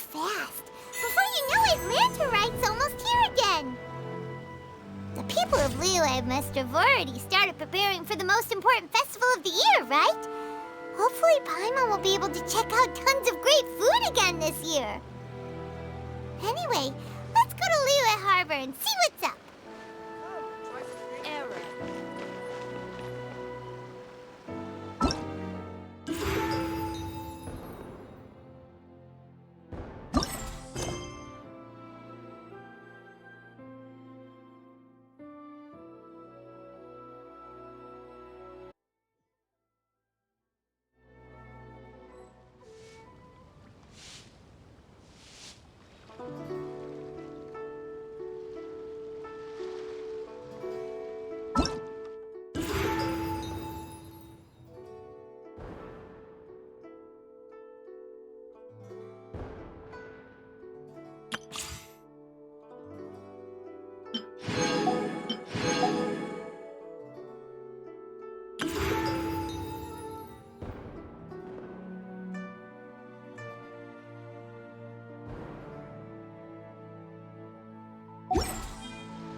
fast. Before you know it, Lanterite's almost here again. The people of Liyue must have already started preparing for the most important festival of the year, right? Hopefully Paimon will be able to check out tons of great food again this year. Anyway, let's go to Liyue Harbor and see what's up. Error.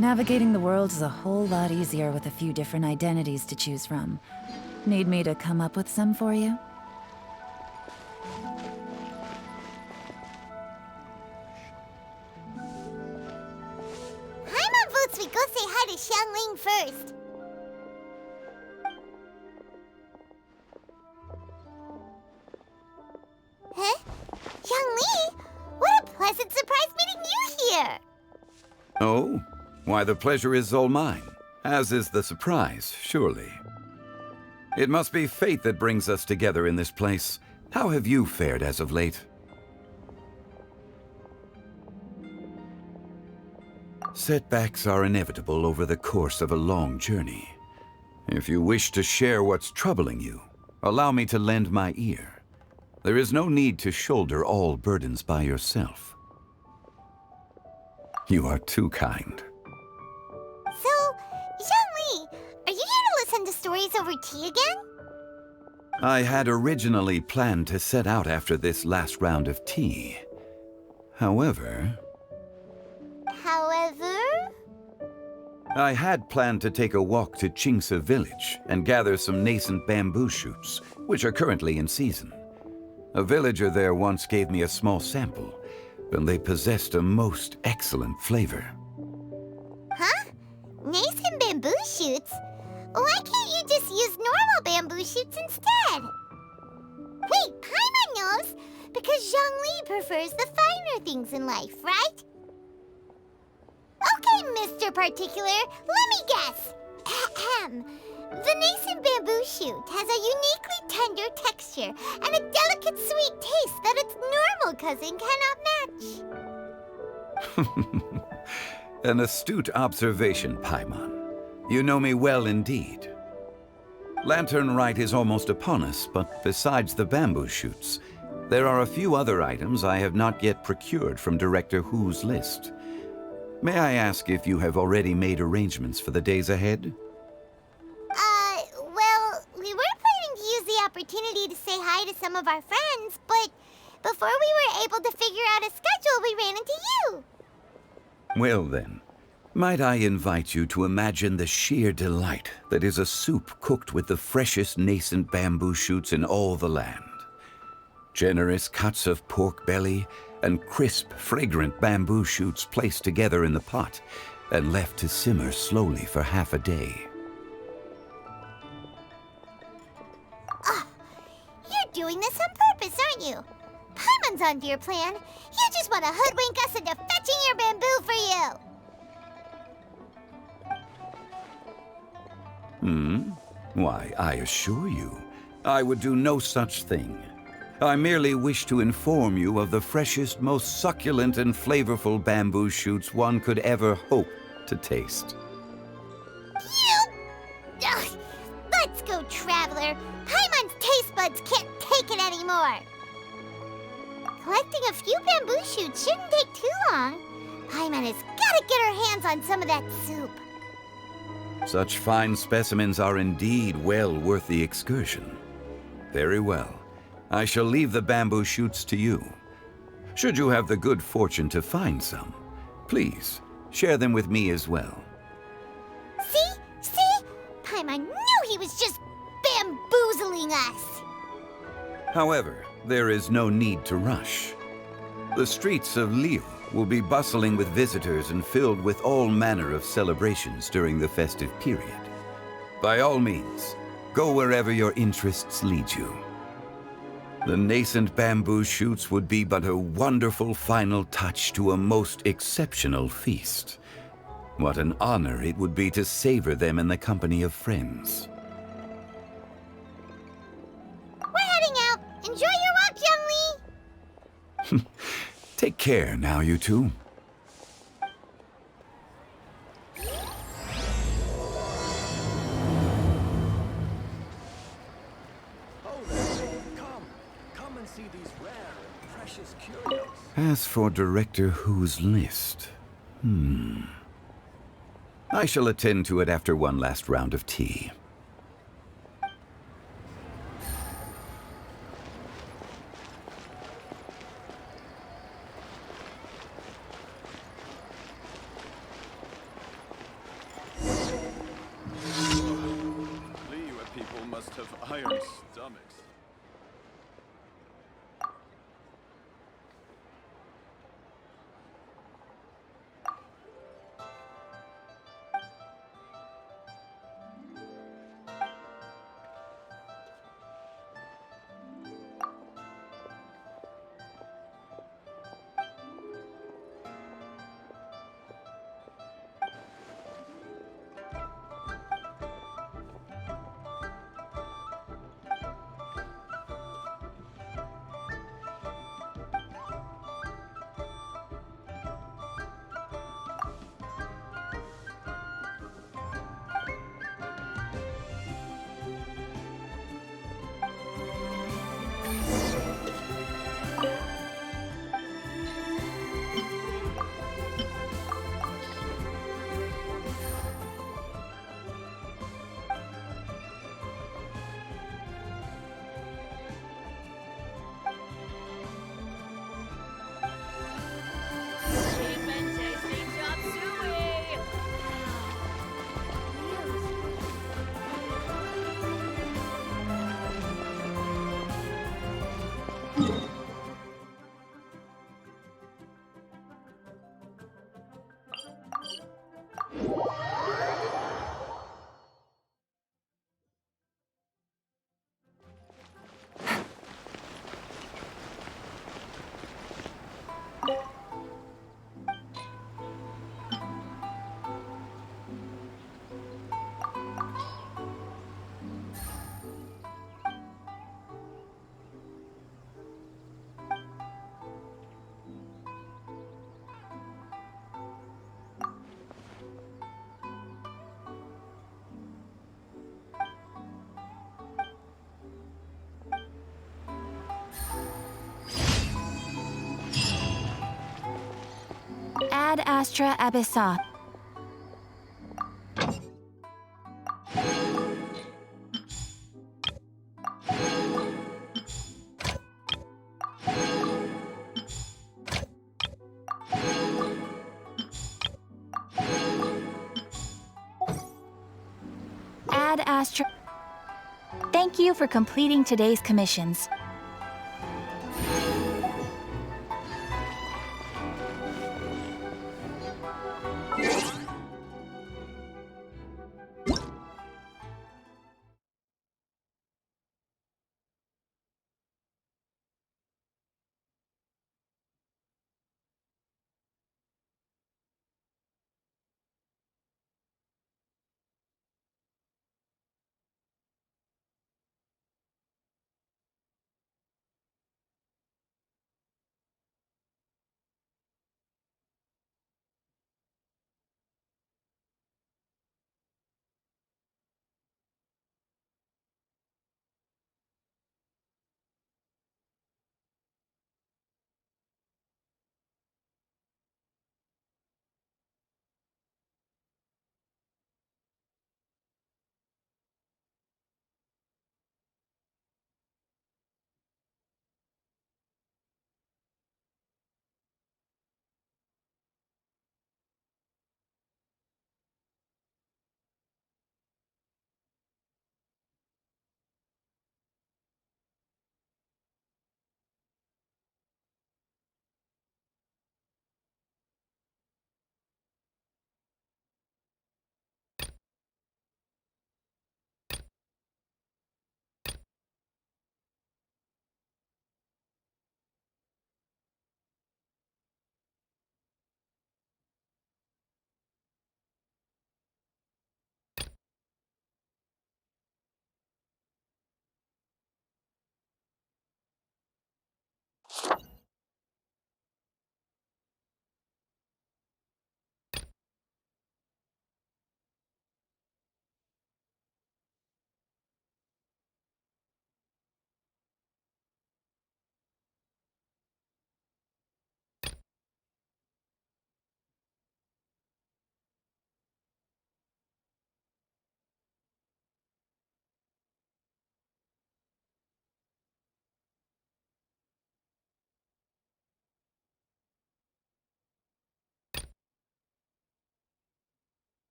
Navigating the world is a whole lot easier with a few different identities to choose from. Need me to come up with some for you? Paimon votes we go say hi to Xiangling first. Huh? Xiangli? What a pleasant surprise meeting you here! Oh? Why, the pleasure is all mine, as is the surprise, surely. It must be fate that brings us together in this place. How have you fared as of late? Setbacks are inevitable over the course of a long journey. If you wish to share what's troubling you, allow me to lend my ear. There is no need to shoulder all burdens by yourself. You are too kind. So, Xiangli, are you here to listen to stories over tea again? I had originally planned to set out after this last round of tea. However, I had planned to take a walk to Chimes village and gather some nascent bamboo shoots, which are currently in season. A villager there once gave me a small sample, and they possessed a most excellent flavor. Huh? Nascent bamboo shoots? Why can't you just use normal bamboo shoots instead? Wait, Paimon knows! Because Zhongli prefers the finer things in life, right? Okay, Mr. Particular, let me guess. Ahem. The nascent bamboo shoot has a uniquely tender texture and a delicate sweet taste that its normal cousin cannot match. An astute observation, Paimon. You know me well indeed. Lantern Rite is almost upon us, but besides the bamboo shoots, there are a few other items I have not yet procured from Director Hu's list. May I ask if you have already made arrangements for the days ahead? Well, we were planning to use the opportunity to say hi to some of our friends, but before we were able to figure out a schedule, we ran into you. Well then, might I invite you to imagine the sheer delight that is a soup cooked with the freshest nascent bamboo shoots in all the land. Generous cuts of pork belly and crisp, fragrant bamboo shoots placed together in the pot and left to simmer slowly for half a day. You're doing this on purpose, aren't you? Paimon's onto your plan. You just want to hoodwink us into fetching your bamboo for you. Why, I assure you, I would do no such thing. I merely wish to inform you of the freshest, most succulent and flavorful bamboo shoots one could ever hope to taste. Ugh. Let's go, Traveler. Paimon's taste buds can't take it anymore. Collecting a few bamboo shoots shouldn't take too long. Paimon has got to get her hands on some of that soup. Such fine specimens are indeed well worth the excursion. Very well. I shall leave the bamboo shoots to you. Should you have the good fortune to find some, please share them with me as well. See? See? Paimon knew he was just bamboozling us! However, there is no need to rush. The streets of Lille will be bustling with visitors and filled with all manner of celebrations during the festive period. By all means, go wherever your interests lead you. The nascent bamboo shoots would be but a wonderful final touch to a most exceptional feast. What an honor it would be to savor them in the company of friends. We're heading out. Enjoy your walk, young Lee! Take care now, you two. Come and see these rare and precious curios. As for Director Who's list, I shall attend to it after one last round of tea. Liyue people must have iron stomachs. Ad Astra Abyssa. Ad Astra. Thank you for completing today's commissions.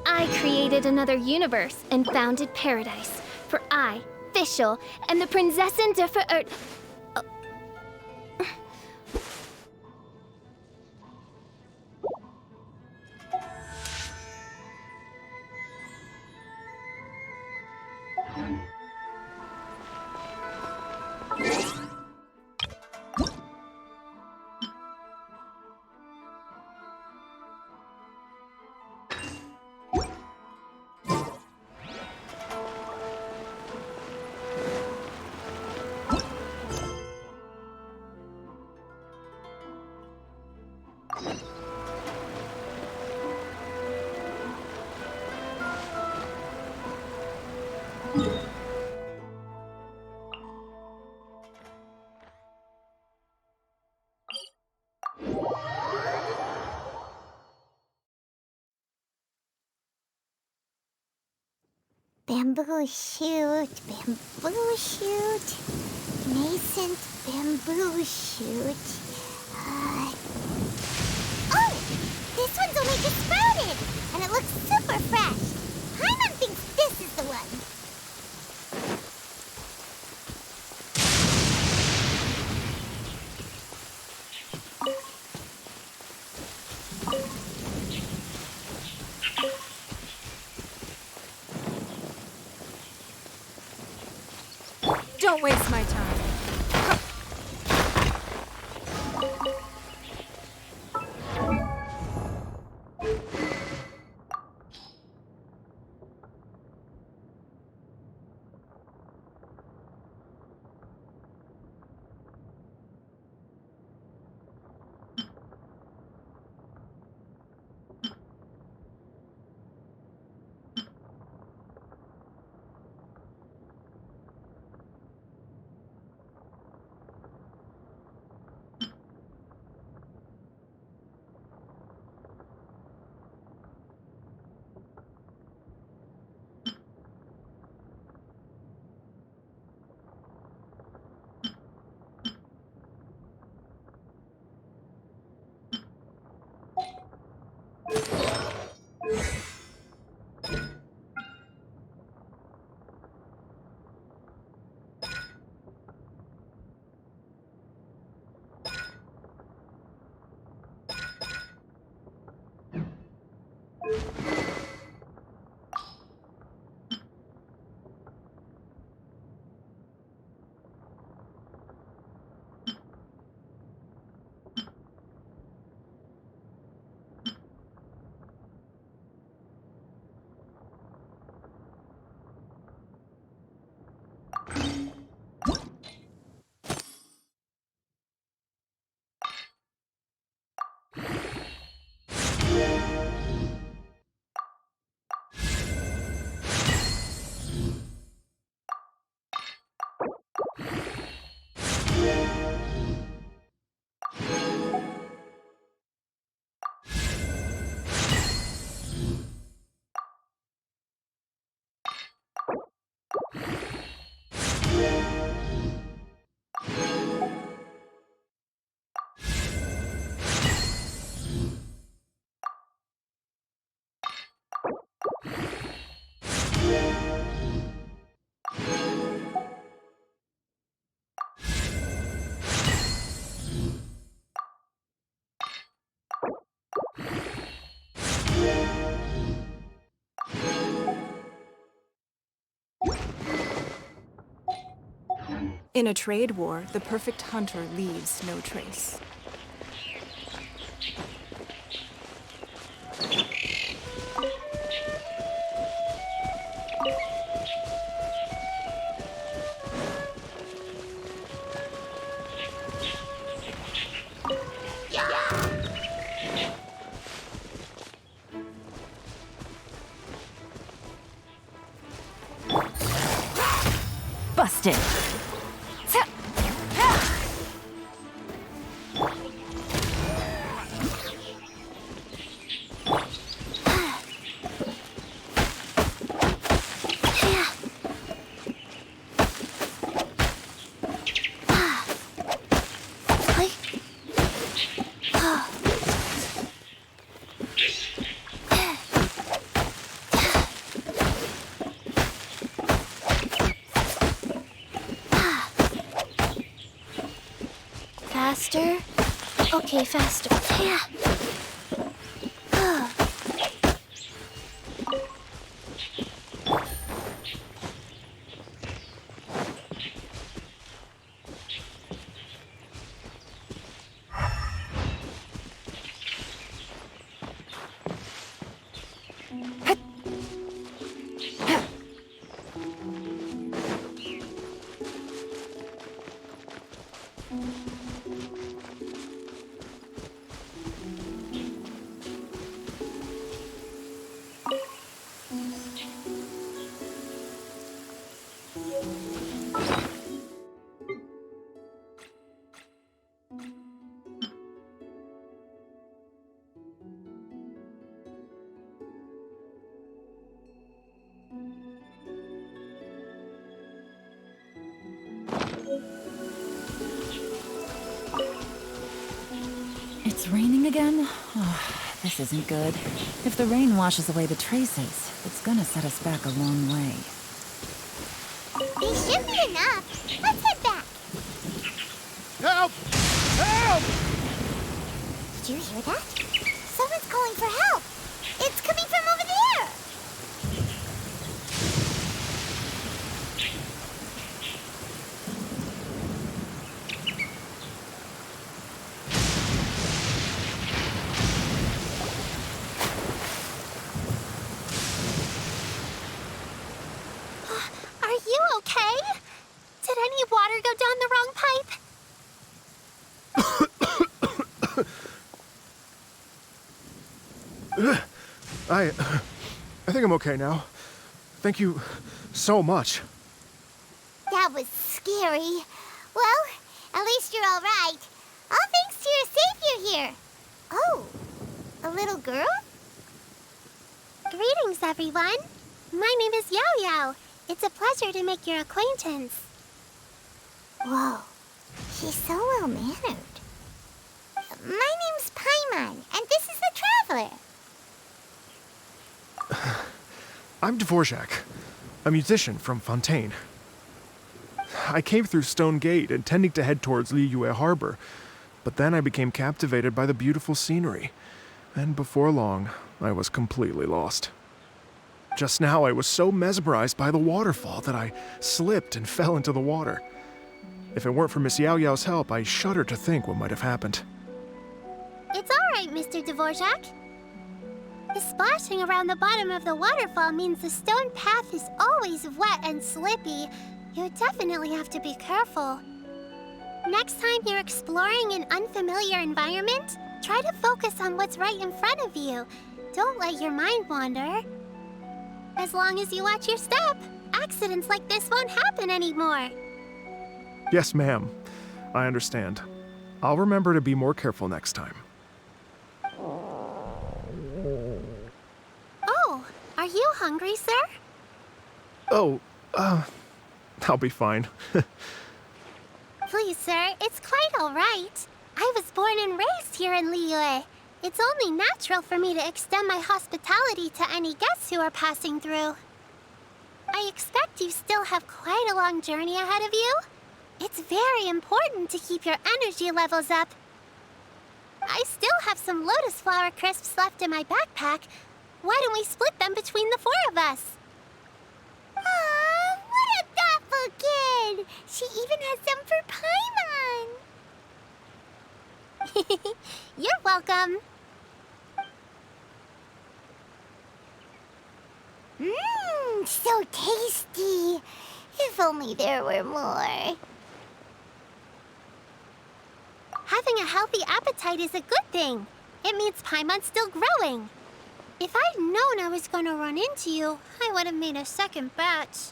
I created another universe and founded paradise. For I, Fischl, am the Prinzessin der Verirrt... Bamboo shoot, nascent bamboo shoot. Oh! This one's only just sprouted, and it looks super fresh. Paimon thinks this is the one. Don't waste my time. In a trade war, the perfect hunter leaves no trace. Busted! Faster? Okay, faster. Yeah. It's raining again? Oh, this isn't good. If the rain washes away the traces, it's gonna set us back a long way. They should be enough. Let's head back. Help! Help! Did you hear that? Someone's calling for help. It's coming from over there. Are you okay? Did any water go down the wrong pipe? I think I'm okay now. Thank you so much. That was scary. Well, at least you're all right. All thanks to your savior here. Oh, a little girl? Greetings, everyone. My name is Yao Yao. It's a pleasure to make your acquaintance. Whoa, she's so well-mannered. My name's Paimon, and this is the Traveler. I'm Dvorak, a musician from Fontaine. I came through Stone Gate intending to head towards Liyue Harbor, but then I became captivated by the beautiful scenery, and before long, I was completely lost. Just now, I was so mesmerized by the waterfall that I slipped and fell into the water. If it weren't for Miss Yao Yao's help, I shudder to think what might have happened. It's all right, Mr. Dvorak. The splashing around the bottom of the waterfall means the stone path is always wet and slippy. You definitely have to be careful. Next time you're exploring an unfamiliar environment, try to focus on what's right in front of you. Don't let your mind wander. As long as you watch your step, accidents like this won't happen anymore. Yes, ma'am. I understand. I'll remember to be more careful next time. Oh, are you hungry, sir? Oh, I'll be fine. Please, sir, it's quite all right. I was born and raised here in Liyue. It's only natural for me to extend my hospitality to any guests who are passing through. I expect you still have quite a long journey ahead of you. It's very important to keep your energy levels up. I still have some lotus flower crisps left in my backpack. Why don't we split them between the four of us? Aw, what a thoughtful kid! She even has some for Paimon. You're welcome. Mmm, so tasty. If only there were more. Having a healthy appetite is a good thing. It means Paimon's still growing. If I'd known I was gonna run into you, I would have made a second batch.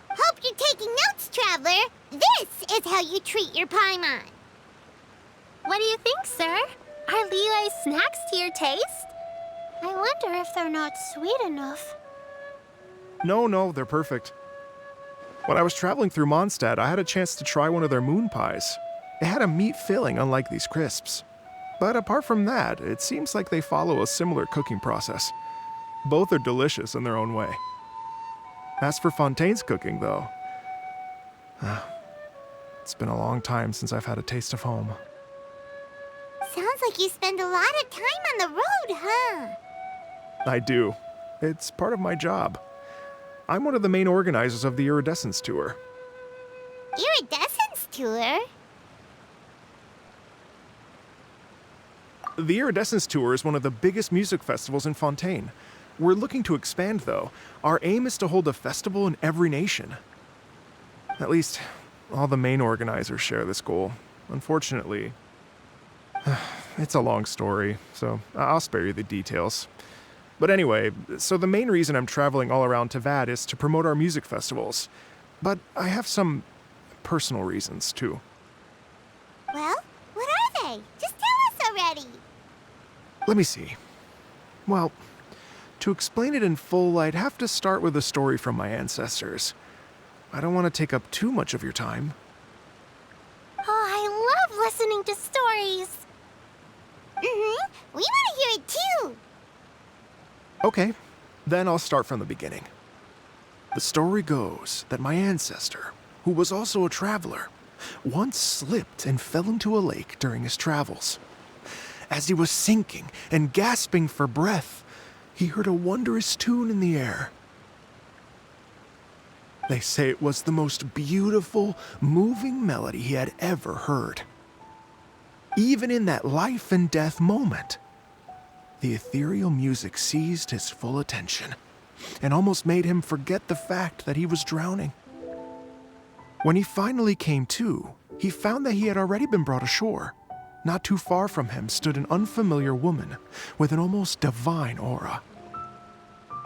Hope you're taking notes, Traveler. This is how you treat your Paimon. What do you think, sir? Are Liyue's snacks to your taste? I wonder if they're not sweet enough. No, they're perfect. When I was traveling through Mondstadt, I had a chance to try one of their moon pies. It had a meat filling, unlike these crisps. But apart from that, it seems like they follow a similar cooking process. Both are delicious in their own way. As for Fontaine's cooking, though, it's been a long time since I've had a taste of home. Sounds like you spend a lot of time on the road, huh? I do. It's part of my job. I'm one of the main organizers of the Iridescence Tour. Iridescence Tour? The Iridescence Tour is one of the biggest music festivals in Fontaine. We're looking to expand, though. Our aim is to hold a festival in every nation. At least, all the main organizers share this goal. Unfortunately, it's a long story, so I'll spare you the details. But anyway, so the main reason I'm traveling all around Tavad is to promote our music festivals. But I have some personal reasons, too. Well, what are they? Just tell us already. Let me see. Well, to explain it in full, I'd have to start with a story from my ancestors. I don't want to take up too much of your time. Oh, I love listening to stories. We want to hear it too. Okay, then I'll start from the beginning. The story goes that my ancestor, who was also a traveler, once slipped and fell into a lake during his travels. As he was sinking and gasping for breath, he heard a wondrous tune in the air. They say it was the most beautiful, moving melody he had ever heard. Even in that life and death moment, the ethereal music seized his full attention and almost made him forget the fact that he was drowning. When he finally came to, he found that he had already been brought ashore. Not too far from him stood an unfamiliar woman with an almost divine aura.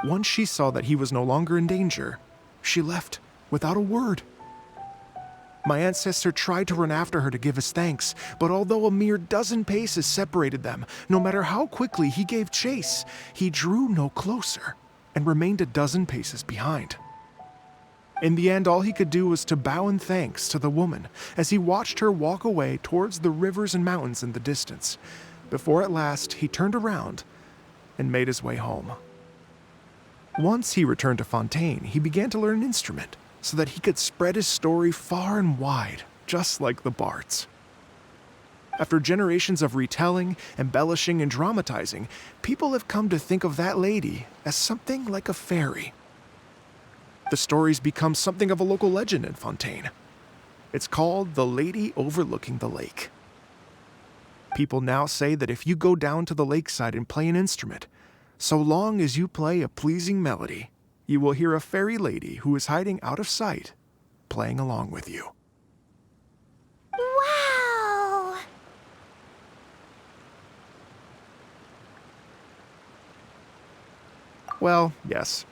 Once she saw that he was no longer in danger, she left without a word. My ancestor tried to run after her to give his thanks, but although a mere dozen paces separated them, no matter how quickly he gave chase, he drew no closer and remained a dozen paces behind. In the end, all he could do was to bow in thanks to the woman as he watched her walk away towards the rivers and mountains in the distance, before at last he turned around and made his way home. Once he returned to Fontaine, he began to learn an instrument so that he could spread his story far and wide, just like the bards. After generations of retelling, embellishing, and dramatizing, people have come to think of that lady as something like a fairy. The story's become something of a local legend in Fontaine. It's called The Lady Overlooking the Lake. People now say that if you go down to the lakeside and play an instrument, so long as you play a pleasing melody, you will hear a fairy lady who is hiding out of sight, playing along with you. Wow! Well, yes.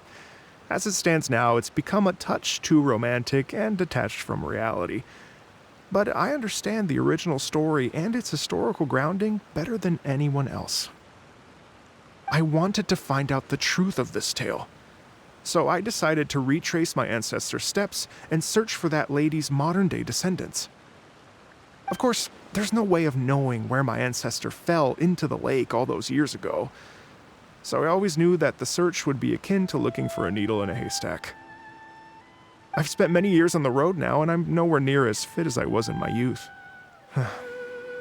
As it stands now, it's become a touch too romantic and detached from reality. But I understand the original story and its historical grounding better than anyone else. I wanted to find out the truth of this tale, so I decided to retrace my ancestors' steps and search for that lady's modern-day descendants. Of course, there's no way of knowing where my ancestor fell into the lake all those years ago, so I always knew that the search would be akin to looking for a needle in a haystack. I've spent many years on the road now, and I'm nowhere near as fit as I was in my youth.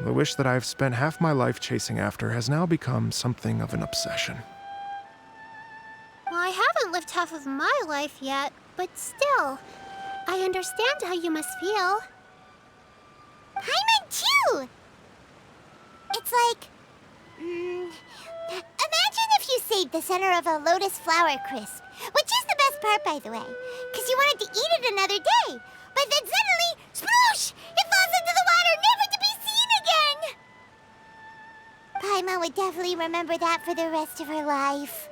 The wish that I've spent half my life chasing after has now become something of an obsession. Well, I haven't lived half of my life yet, but still, I understand how you must feel. Paimon too! It's like... imagine if you saved the center of a lotus flower crisp, which is the best part, by the way, because you wanted to eat it another day. But then suddenly, sploosh! It falls into the water, never to be seen again! Paimon would definitely remember that for the rest of her life.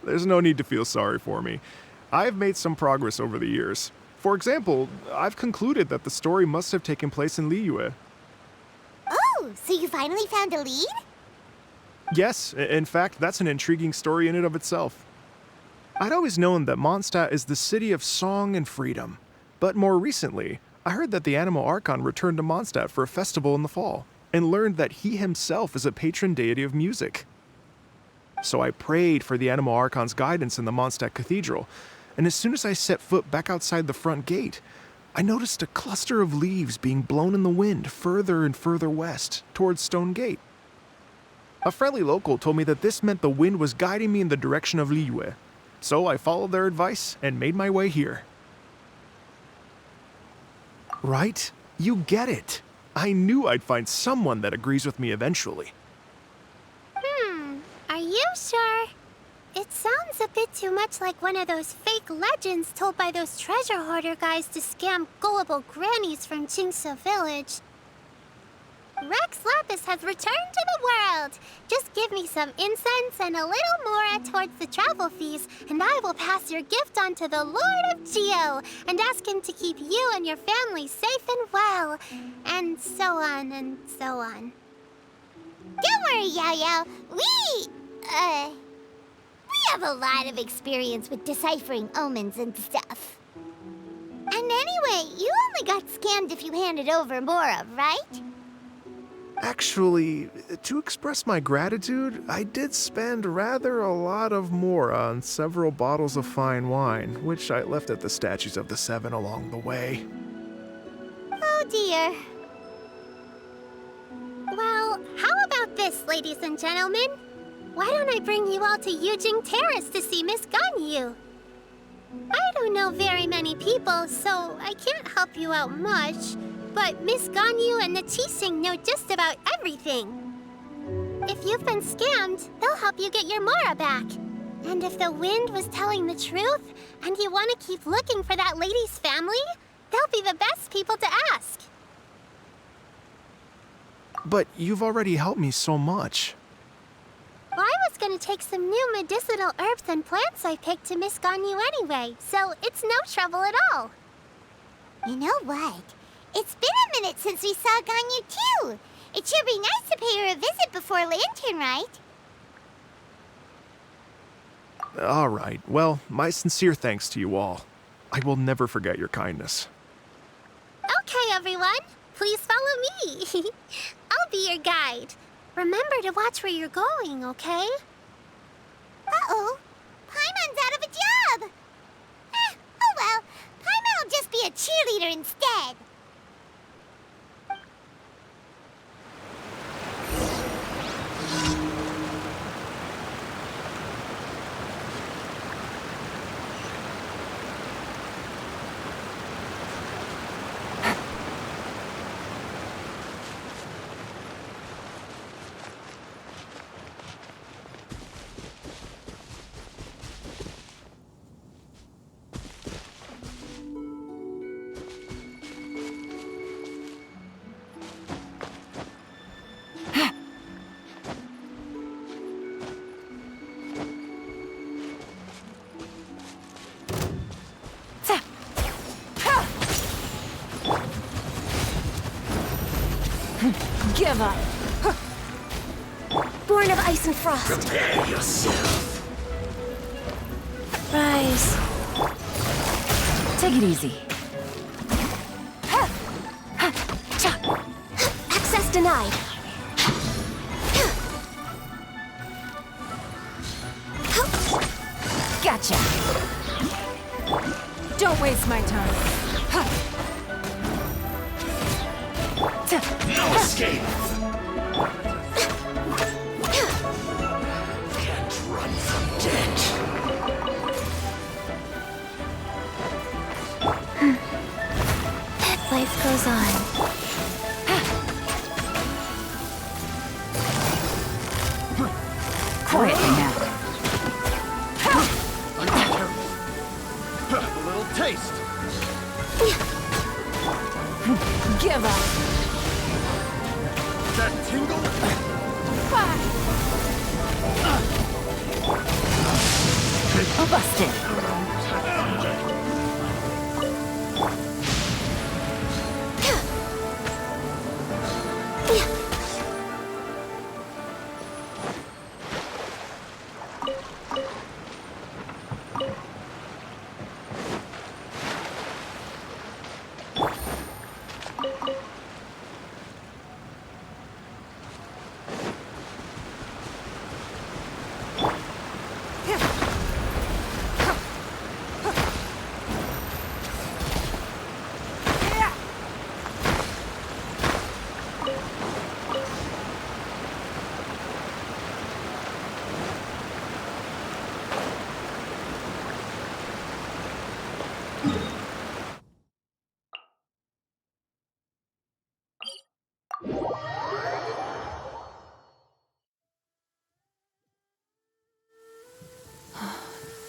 There's no need to feel sorry for me. I've made some progress over the years. For example, I've concluded that the story must have taken place in Liyue. Oh, so you finally found a lead? Yes, in fact, that's an intriguing story in and of itself. I'd always known that Mondstadt is the city of song and freedom. But more recently, I heard that the Animal Archon returned to Mondstadt for a festival in the fall, and learned that he himself is a patron deity of music. So I prayed for the Animal Archon's guidance in the Mondstadt Cathedral, and as soon as I set foot back outside the front gate, I noticed a cluster of leaves being blown in the wind further and further west, towards Stone Gate. A friendly local told me that this meant the wind was guiding me in the direction of Liyue, so I followed their advice and made my way here. Right? You get it. I knew I'd find someone that agrees with me eventually. Are you sure? It sounds a bit too much like one of those fake legends told by those treasure hoarder guys to scam gullible grannies from Jingsa Village. Rex Lapis has returned to the world. Just give me some incense and a little more towards the travel fees, and I will pass your gift on to the Lord of Geo and ask him to keep you and your family safe and well, and so on and so on. Don't worry, Yao-Yao. We have a lot of experience with deciphering omens and stuff. And anyway, you only got scammed if you handed over Mora, right? Actually, to express my gratitude, I did spend rather a lot of Mora on several bottles of fine wine, which I left at the statues of the Seven along the way. Oh dear. Well, how about this, ladies and gentlemen? Why don't I bring you all to Yujing Terrace to see Miss Ganyu? I don't know very many people, so I can't help you out much. But Miss Ganyu and the Qixing know just about everything. If you've been scammed, they'll help you get your Mora back. And if the wind was telling the truth, and you want to keep looking for that lady's family, they'll be the best people to ask. But you've already helped me so much. Well, I was gonna take some new medicinal herbs and plants I picked to Miss Ganyu anyway, so it's no trouble at all. You know what? It's been a minute since we saw Ganyu too. It should be nice to pay her a visit before Lantern, right? All right. Well, my sincere thanks to you all. I will never forget your kindness. Okay, everyone. Please follow me. I'll be your guide. Remember to watch where you're going, okay? Uh-oh. Paimon's out of a job. Oh well. Paimon will just be a cheerleader instead. Give up. Born of ice and frost. Prepare yourself. Rise. Take it easy. Access denied. Gotcha. Don't waste my time. No escape. Can't run from death. goes on. Quietly now. A little taste. Give up. That tingle? Busted.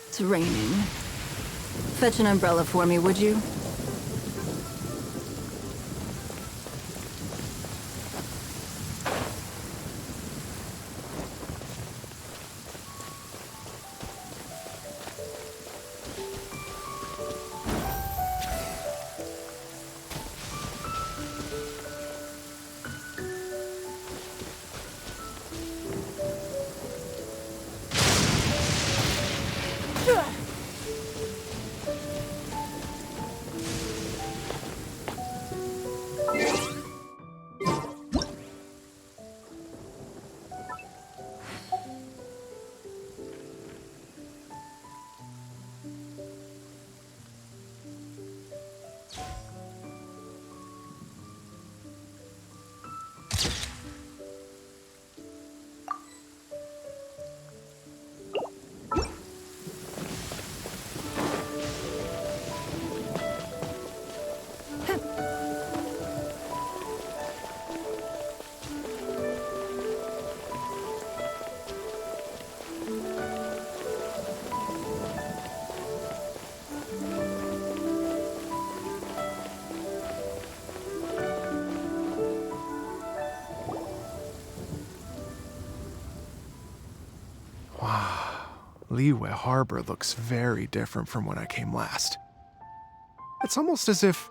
It's raining. Fetch an umbrella for me, would you? Liyue Harbor looks very different from when I came last. It's almost as if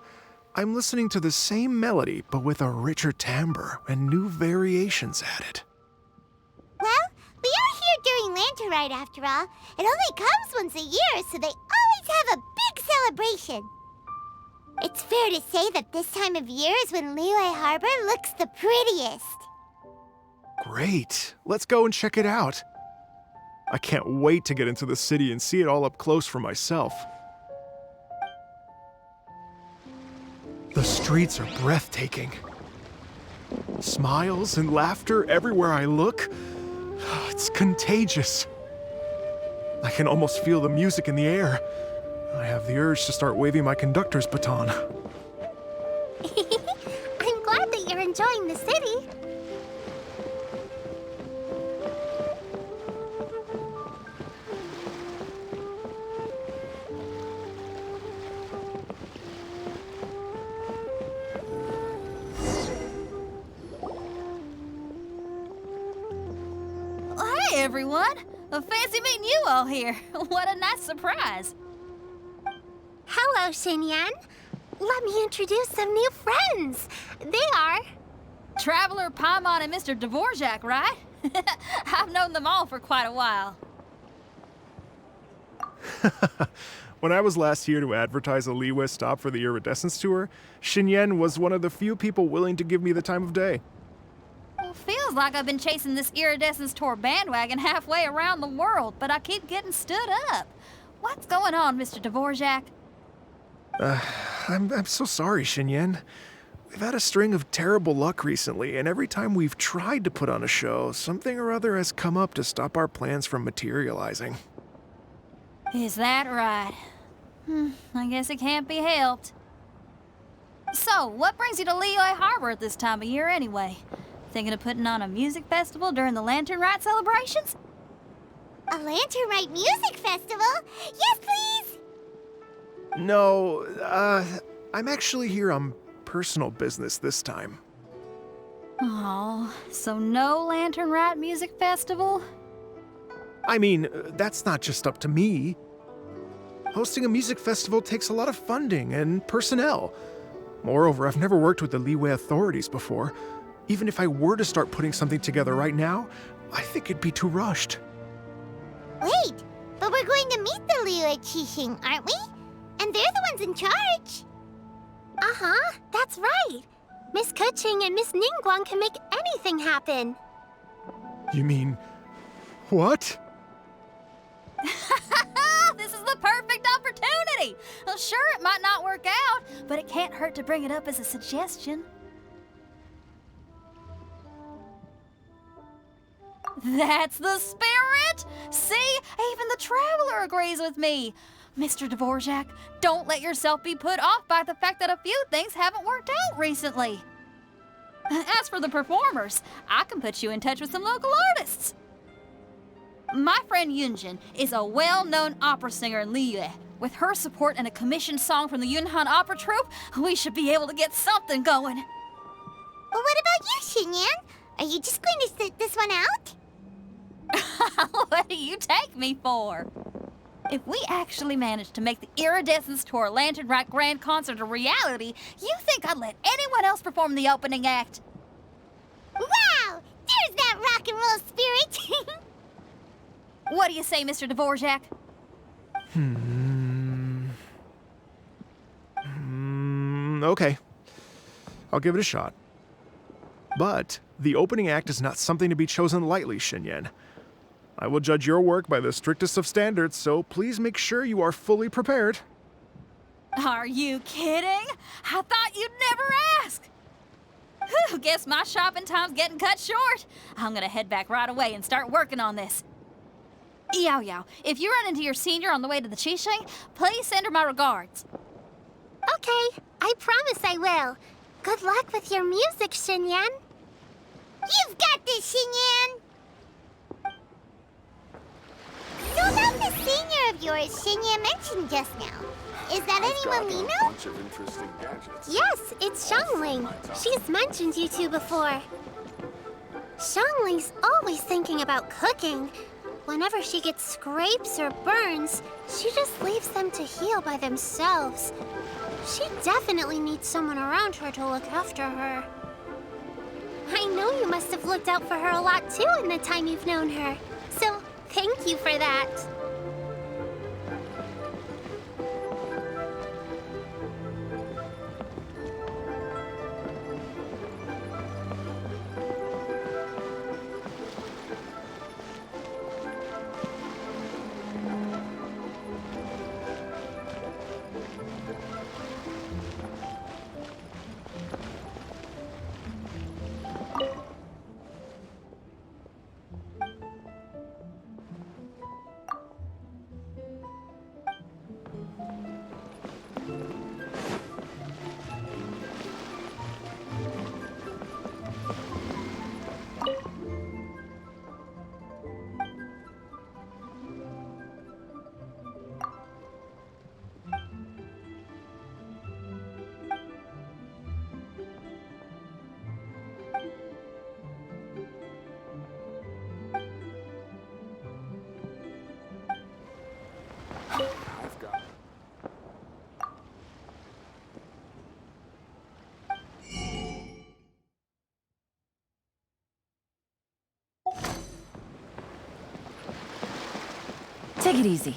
I'm listening to the same melody, but with a richer timbre and new variations added. Well, we are here during Lantern Rite after all. It only comes once a year, so they always have a big celebration. It's fair to say that this time of year is when Liyue Harbor looks the prettiest. Great. Let's go and check it out. I can't wait to get into the city and see it all up close for myself. The streets are breathtaking. Smiles and laughter everywhere I look. It's contagious. I can almost feel the music in the air. I have the urge to start waving my conductor's baton. I'm glad that you're enjoying the city. Hey everyone! Fancy meeting you all here. What a nice surprise. Hello, Xinyan. Let me introduce some new friends. They are... Traveler, Paimon, and Mr. Dvorak, right? I've known them all for quite a while. When I was last here to advertise a Liyue stop for the Iridescence Tour, Xinyan was one of the few people willing to give me the time of day. Well, feels like I've been chasing this Iridescence Tour bandwagon halfway around the world, but I keep getting stood up. What's going on, Mr. Dvorak? I'm so sorry, Xinyan. We've had a string of terrible luck recently, and every time we've tried to put on a show, something or other has come up to stop our plans from materializing. Is that right? I guess it can't be helped. So, what brings you to Liyue Harbor at this time of year anyway? Thinking of putting on a music festival during the Lantern Rite celebrations? A Lantern Rite music festival? Yes, please! No, I'm actually here on personal business this time. Oh, so no Lantern Rite music festival? I mean, that's not just up to me. Hosting a music festival takes a lot of funding and personnel. Moreover, I've never worked with the Liyue authorities before. Even if I were to start putting something together right now, I think it'd be too rushed. Wait, but we're going to meet the Liyue Qixing, aren't we? And they're the ones in charge. Uh-huh, that's right. Miss Keqing and Miss Ningguang can make anything happen. You mean... what? This is the perfect opportunity! Well, sure, it might not work out, but it can't hurt to bring it up as a suggestion. That's the spirit! See? Even the Traveler agrees with me. Mr. Dvorak, don't let yourself be put off by the fact that a few things haven't worked out recently. As for the performers, I can put you in touch with some local artists. My friend Yunjin is a well-known opera singer in Liyue. With her support and a commissioned song from the Yunhan Opera Troupe, we should be able to get something going. Well, what about you, Xinyan? Are you just going to sit this one out? What do you take me for? If we actually manage to make the Iridescence Tour Lantern Rite Grand Concert a reality, you think I'd let anyone else perform the opening act? Wow! There's that rock and roll spirit! What do you say, Mr. Dvorak? Okay. I'll give it a shot. But the opening act is not something to be chosen lightly, Xinyan. I will judge your work by the strictest of standards, so please make sure you are fully prepared. Are you kidding? I thought you'd never ask. Whew, guess my shopping time's getting cut short. I'm gonna head back right away and start working on this. Yao Yao, if you run into your senior on the way to the Qixing, please send her my regards. Okay, I promise I will. Good luck with your music, Xinyan. You've got this, Xinyan! So about the senior of yours Xinyan mentioned just now. Is that anyone we know? Bunch of interesting gadgets. Yes, it's Xiangling. She's mentioned you two before. Xiangling's always thinking about cooking. Whenever she gets scrapes or burns, she just leaves them to heal by themselves. She definitely needs someone around her to look after her. I know you must have looked out for her a lot too in the time you've known her. So, thank you for that. I've got Take it easy.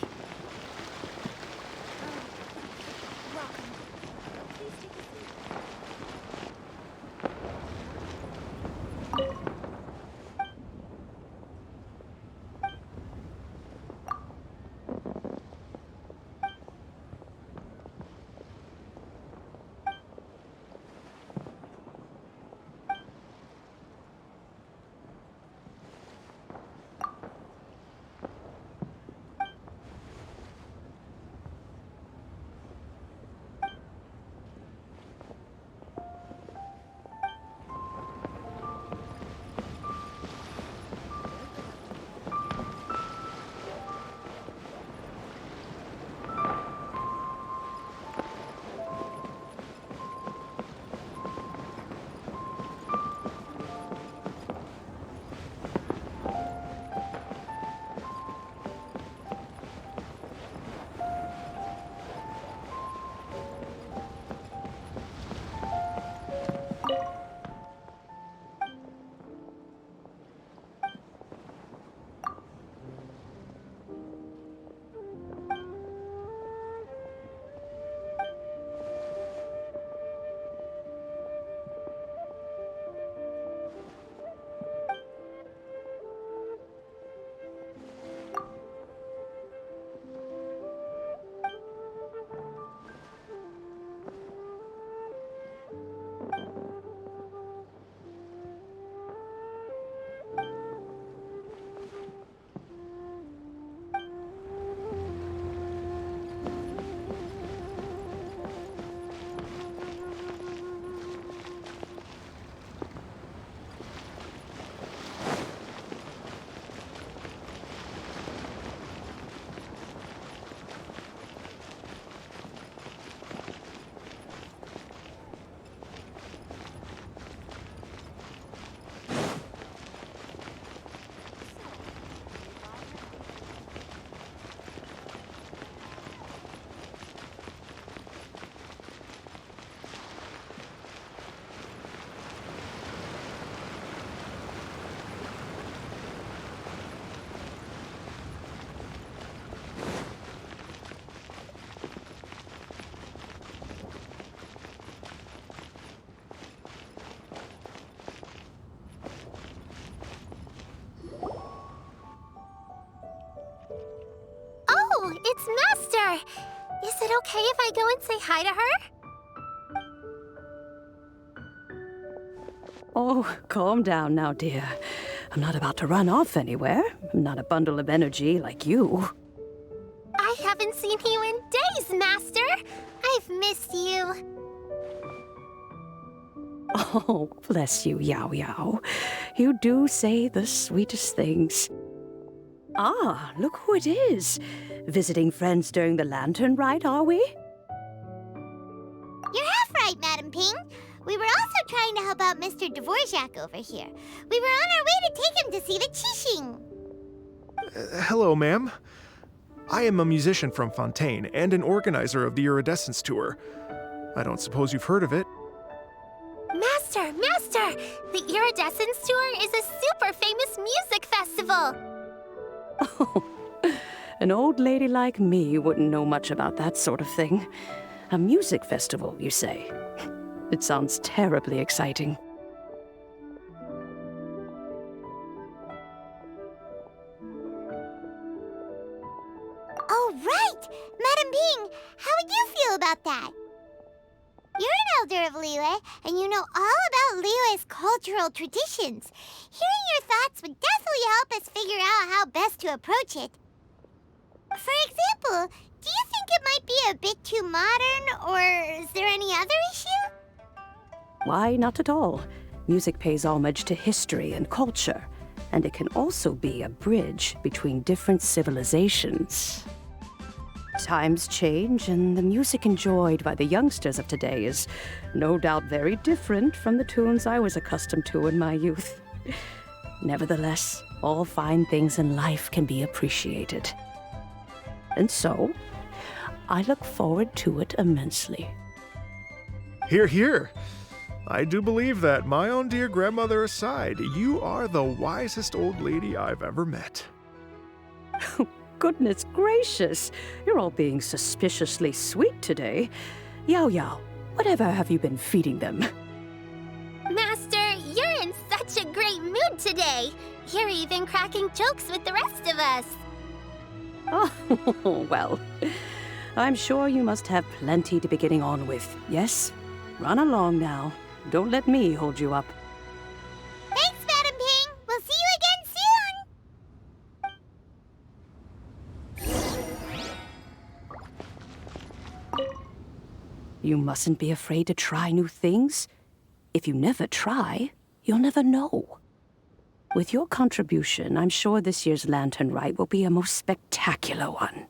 Oh, it's Master! Is it okay if I go and say hi to her? Oh, calm down now, dear. I'm not about to run off anywhere. I'm not a bundle of energy like you. I haven't seen you in days, Master! I've missed you. Oh, bless you, Yao Yao. You do say the sweetest things. Ah, look who it is. Visiting friends during the lantern rite, are we? You're half right, Madam Ping. We were also trying to help out Mr. Dvorak over here. We were on our way to take him to see the Qixing. Hello, ma'am. I am a musician from Fontaine and an organizer of the Iridescence Tour. I don't suppose you've heard of it. Master! The Iridescence Tour is a super famous music festival! Oh, an old lady like me wouldn't know much about that sort of thing. A music festival, you say? It sounds terribly exciting. Oh, right! Madam Ping, how would you feel about that? You're an elder of Liyue, and you know all about Liyue's cultural traditions. Hearing your thoughts would definitely help us figure out how best to approach it. For example, do you think it might be a bit too modern, or is there any other issue? Why, not at all. Music pays homage to history and culture, and it can also be a bridge between different civilizations. Times change, and the music enjoyed by the youngsters of today is no doubt very different from the tunes I was accustomed to in my youth. Nevertheless, all fine things in life can be appreciated. And so, I look forward to it immensely. Hear, hear. I do believe that, my own dear grandmother aside, you are the wisest old lady I've ever met. Goodness gracious, you're all being suspiciously sweet today. Yao Yao, whatever have you been feeding them? Master, you're in such a great mood today. You're even cracking jokes with the rest of us. Oh, well, I'm sure you must have plenty to be getting on with, yes? Run along now. Don't let me hold you up. Thanks, Madam Ping. We'll see you again soon. You mustn't be afraid to try new things. If you never try, you'll never know. With your contribution, I'm sure this year's Lantern Rite will be a most spectacular one.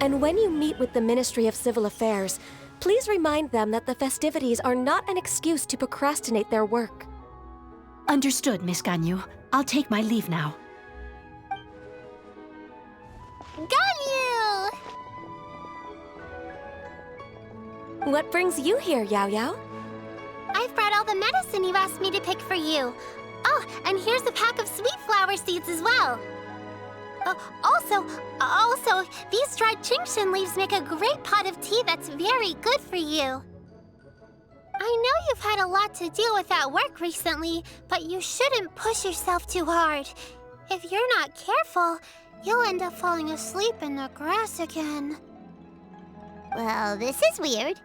And when you meet with the Ministry of Civil Affairs, please remind them that the festivities are not an excuse to procrastinate their work. Understood, Miss Ganyu. I'll take my leave now. Ganyu! What brings you here, Yao Yao? I've brought all the medicine you asked me to pick for you. Oh, and here's a pack of sweet flower seeds as well. Also, these dried Genshin leaves make a great pot of tea that's very good for you. I know you've had a lot to deal with at work recently, but you shouldn't push yourself too hard. If you're not careful, you'll end up falling asleep in the grass again. Well, this is weird.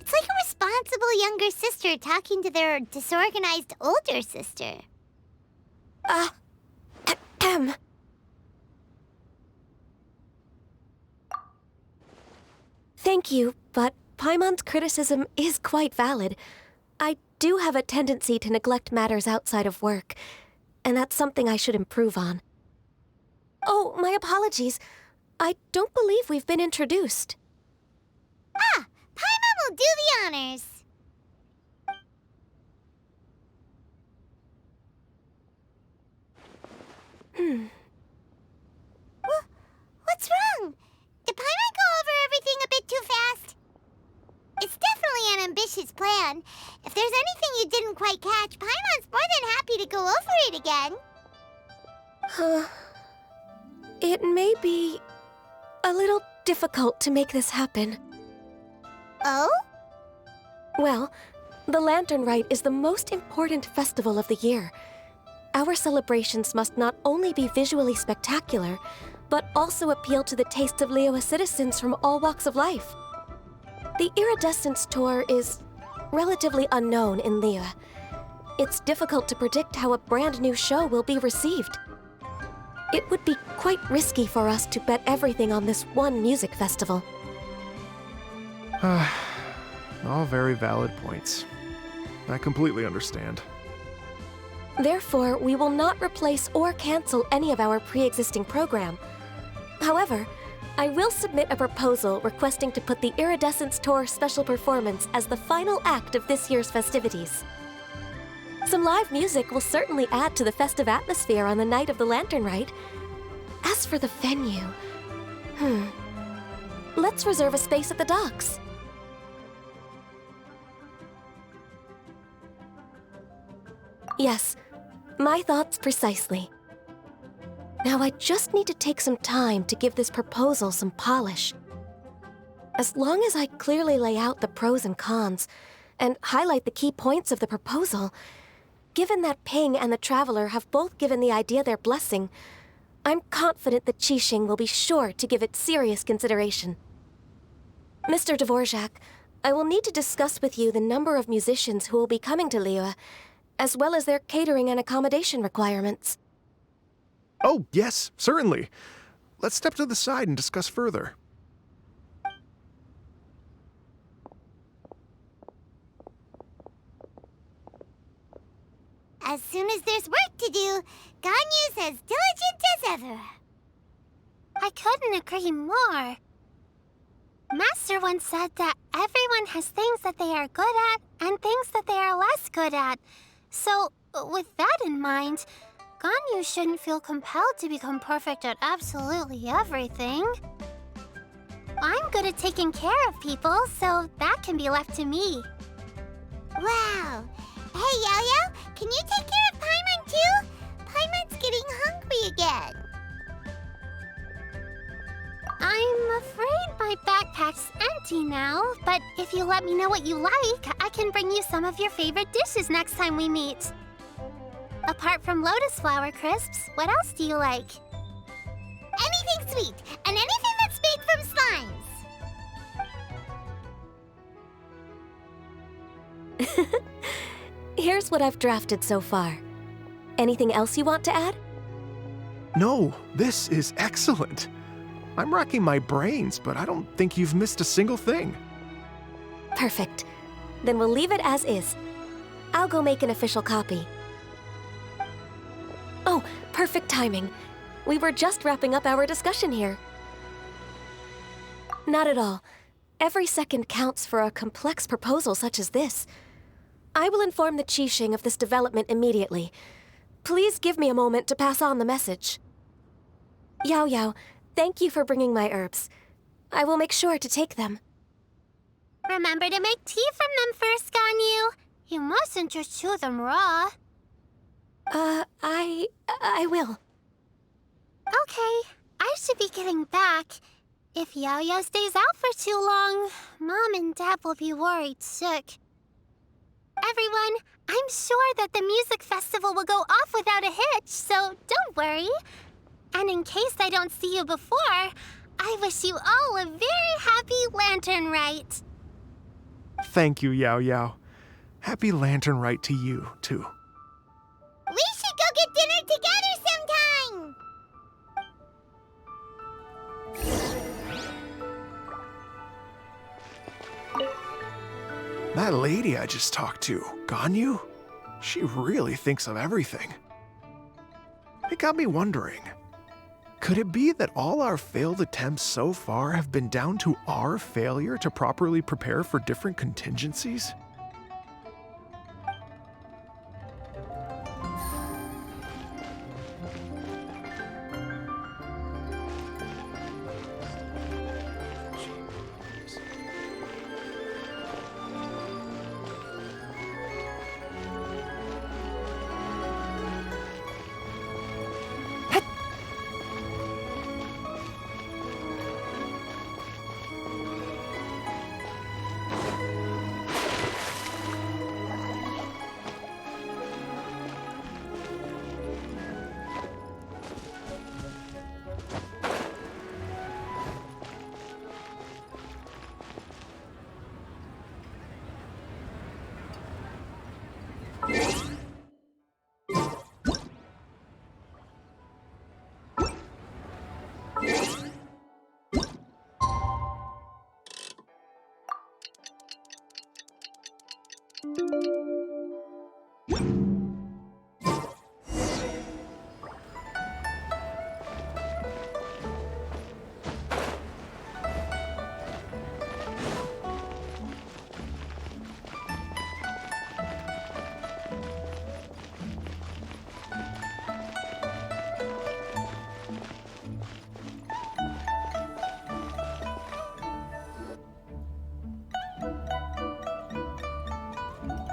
It's like a responsible younger sister talking to their disorganized older sister. Thank you, but Paimon's criticism is quite valid. I do have a tendency to neglect matters outside of work, and that's something I should improve on. Oh, my apologies. I don't believe we've been introduced. Ah, Paimon will do the honors. What's wrong? Did Paimon go over everything a bit too fast? It's definitely an ambitious plan. If there's anything you didn't quite catch, Paimon's more than happy to go over it again. It may be a little difficult to make this happen. Oh? Well, the Lantern Rite is the most important festival of the year. Our celebrations must not only be visually spectacular, but also appeal to the tastes of Liyue citizens from all walks of life. The Iridescence Tour is relatively unknown in Liyue. It's difficult to predict how a brand new show will be received. It would be quite risky for us to bet everything on this one music festival. All very valid points. I completely understand. Therefore, we will not replace or cancel any of our pre-existing program. However, I will submit a proposal requesting to put the Iridescence Tour special performance as the final act of this year's festivities. Some live music will certainly add to the festive atmosphere on the night of the Lantern Rite. As for the venue, let's reserve a space at the docks. Yes, my thoughts precisely. Now I just need to take some time to give this proposal some polish. As long as I clearly lay out the pros and cons, and highlight the key points of the proposal, given that Ping and the Traveler have both given the idea their blessing, I'm confident that Qixing will be sure to give it serious consideration. Mr. Dvorak, I will need to discuss with you the number of musicians who will be coming to Liyue, as well as their catering and accommodation requirements. Oh, yes, certainly. Let's step to the side and discuss further. As soon as there's work to do, Ganyu's as diligent as ever. I couldn't agree more. Master once said that everyone has things that they are good at and things that they are less good at. So, with that in mind, Ganyu shouldn't feel compelled to become perfect at absolutely everything. I'm good at taking care of people, so that can be left to me. Wow. Hey, Yo-Yo, can you take care of Paimon too? Paimon's getting hungry again. I'm afraid my backpack's empty now, but if you let me know what you like, I can bring you some of your favorite dishes next time we meet. Apart from lotus flower crisps, what else do you like? Anything sweet, and anything that's made from slimes. Here's what I've drafted so far. Anything else you want to add? No, this is excellent. I'm racking my brains, but I don't think you've missed a single thing. Perfect. Then we'll leave it as is. I'll go make an official copy. Oh, perfect timing. We were just wrapping up our discussion here. Not at all. Every second counts for a complex proposal such as this. I will inform the Qixing of this development immediately. Please give me a moment to pass on the message. Yao Yao, thank you for bringing my herbs. I will make sure to take them. Remember to make tea from them first, Ganyu. You mustn't just chew them raw. I will. Okay, should be getting back. If Yao-Yao stays out for too long, Mom and Dad will be worried sick. Everyone, I'm sure that the music festival will go off without a hitch, so don't worry. And in case I don't see you before, I wish you all a very happy Lantern Rite. Thank you, Yao Yao. Happy Lantern Rite to you, too. We should go get dinner together sometime! That lady I just talked to, Ganyu, she really thinks of everything. It got me wondering, could it be that all our failed attempts so far have been down to our failure to properly prepare for different contingencies?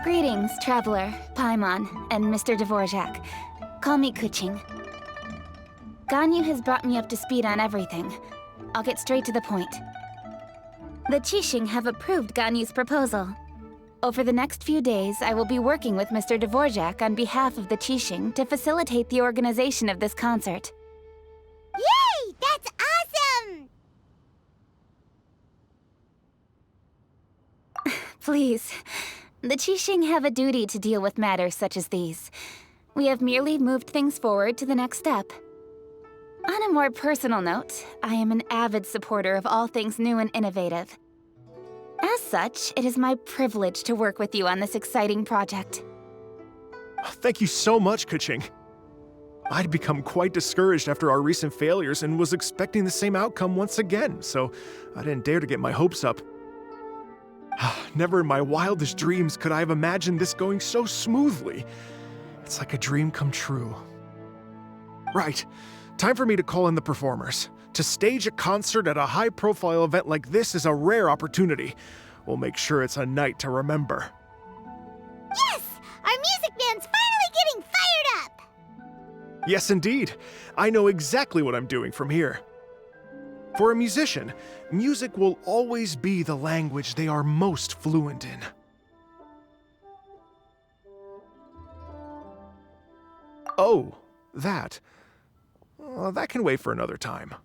Greetings, Traveler, Paimon, and Mr. Dvorak. Call me Kuching. Ganyu has brought me up to speed on everything. I'll get straight to the point. The Qixing have approved Ganyu's proposal. Over the next few days, I will be working with Mr. Dvorak on behalf of the Qixing to facilitate the organization of this concert. Yay! That's awesome! Please. The Qixing have a duty to deal with matters such as these. We have merely moved things forward to the next step. On a more personal note, I am an avid supporter of all things new and innovative. As such, it is my privilege to work with you on this exciting project. Thank you so much, Kuching. I'd become quite discouraged after our recent failures and was expecting the same outcome once again, so I didn't dare to get my hopes up. Never in my wildest dreams could I have imagined this going so smoothly. It's like a dream come true. Right, time for me to call in the performers. To stage a concert at a high-profile event like this is a rare opportunity. We'll make sure it's a night to remember. Yes! Our music band's finally getting fired up! Yes, indeed. I know exactly what I'm doing from here. For a musician, music will always be the language they are most fluent in. Oh, that. That can wait for another time.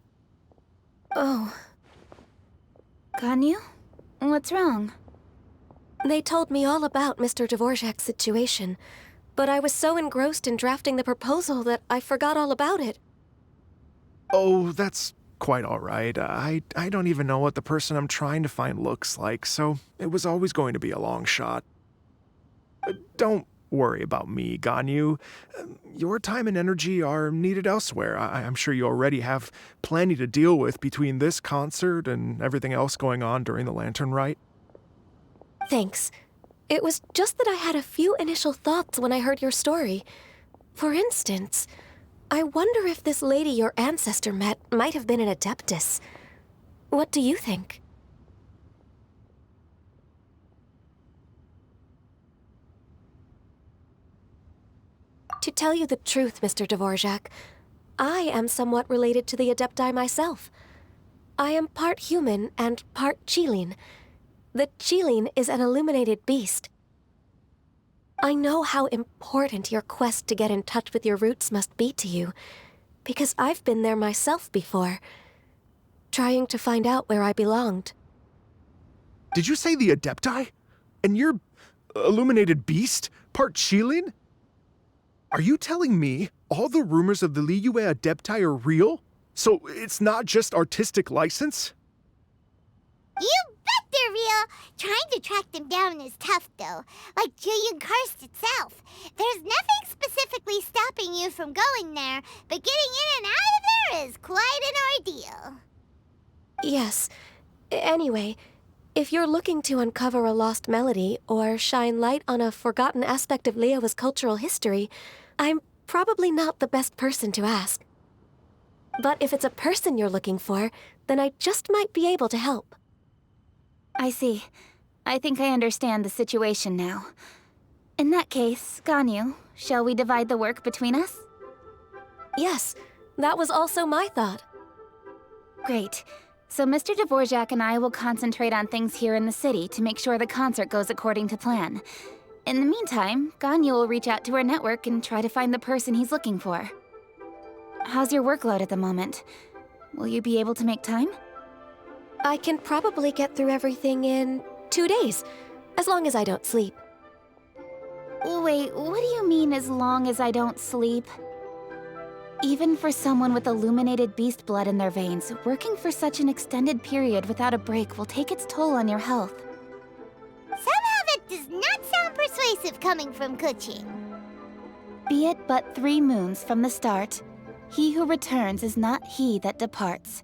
Oh. Ganyu? What's wrong? They told me all about Mr. Dvorak's situation, but I was so engrossed in drafting the proposal that I forgot all about it. Oh, that's quite all right. I don't even know what the person I'm trying to find looks like, so it was always going to be a long shot. Don't worry about me, Ganyu. Your time and energy are needed elsewhere. I'm sure you already have plenty to deal with between this concert and everything else going on during the Lantern Rite. Thanks. It was just that I had a few initial thoughts when I heard your story. For instance, I wonder if this lady your ancestor met might have been an adeptus. What do you think? To tell you the truth, Mr. Dvorak, I am somewhat related to the Adepti myself. I am part human and part Qilin. The Qilin is an illuminated beast. I know how important your quest to get in touch with your roots must be to you, because I've been there myself before, trying to find out where I belonged. Did you say the Adepti? And you're illuminated beast? Part Qilin? Are you telling me all the rumors of the Liyue Adepti are real? So it's not just artistic license? You bet they're real! Trying to track them down is tough, though. Like Julian Karst itself. There's nothing specifically stopping you from going there, but getting in and out of there is quite an ordeal. Yes. Anyway, if you're looking to uncover a lost melody or shine light on a forgotten aspect of Liyue's cultural history, I'm probably not the best person to ask. But if it's a person you're looking for, then I just might be able to help. I see. I think I understand the situation now. In that case, Ganyu, shall we divide the work between us? Yes, that was also my thought. Great. So Mr. Dvorak and I will concentrate on things here in the city to make sure the concert goes according to plan. In the meantime, Ganyu will reach out to our network and try to find the person he's looking for. How's your workload at the moment? Will you be able to make time? I can probably get through everything in 2 days, as long as I don't sleep. Wait, what do you mean as long as I don't sleep? Even for someone with illuminated beast blood in their veins, working for such an extended period without a break will take its toll on your health. Somehow that does not sound persuasive coming from Kuching. Be it but 3 moons from the start, he who returns is not he that departs.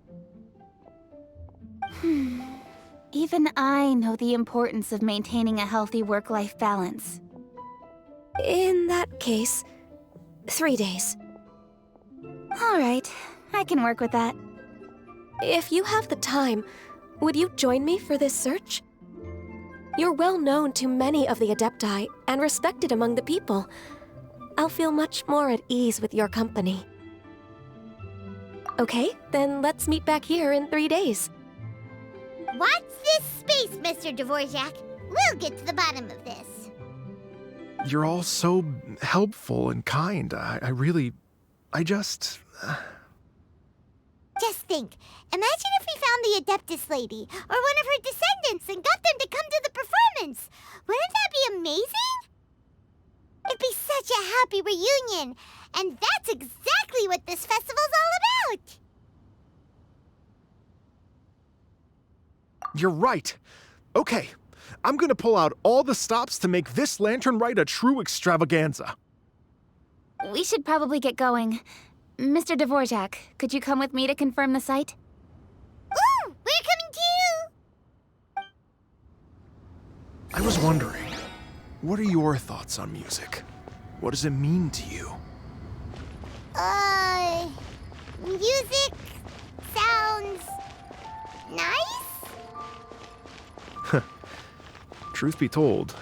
Even I know the importance of maintaining a healthy work-life balance. In that case, 3 days. All right, I can work with that. If you have the time, would you join me for this search? You're well known to many of the Adepti and respected among the people. I'll feel much more at ease with your company. Okay, then let's meet back here in 3 days. Watch this space, Mr. Dvorak. We'll get to the bottom of this. You're all so helpful and kind. I just... Just think. Imagine if we found the Adeptus lady, or one of her descendants, and got them to come to the performance. Wouldn't that be amazing? It'd be such a happy reunion. And that's exactly what this festival's all about. You're right. Okay, I'm gonna pull out all the stops to make this lantern rite a true extravaganza. We should probably get going. Mr. Dvorak, could you come with me to confirm the site? Ooh, we're coming too! I was wondering, what are your thoughts on music? What does it mean to you? Music sounds nice? Truth be told,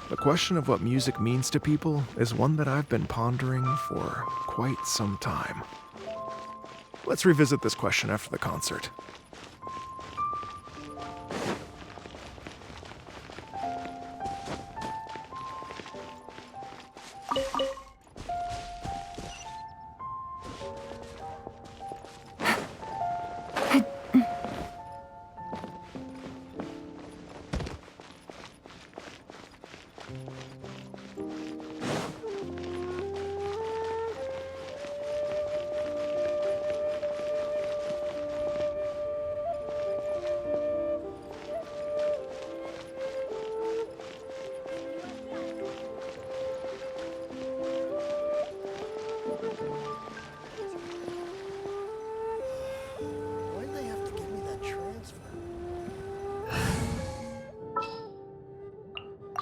the question of what music means to people is one that I've been pondering for quite some time. Let's revisit this question after the concert.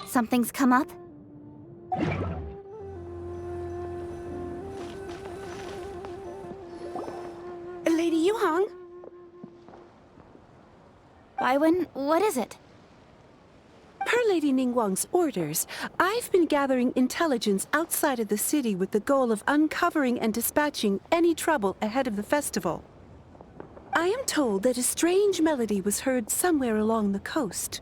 Something's come up? Lady Yuhang? Baiwen, what is it? Per Lady Ningguang's orders, I've been gathering intelligence outside of the city with the goal of uncovering and dispatching any trouble ahead of the festival. I am told that a strange melody was heard somewhere along the coast.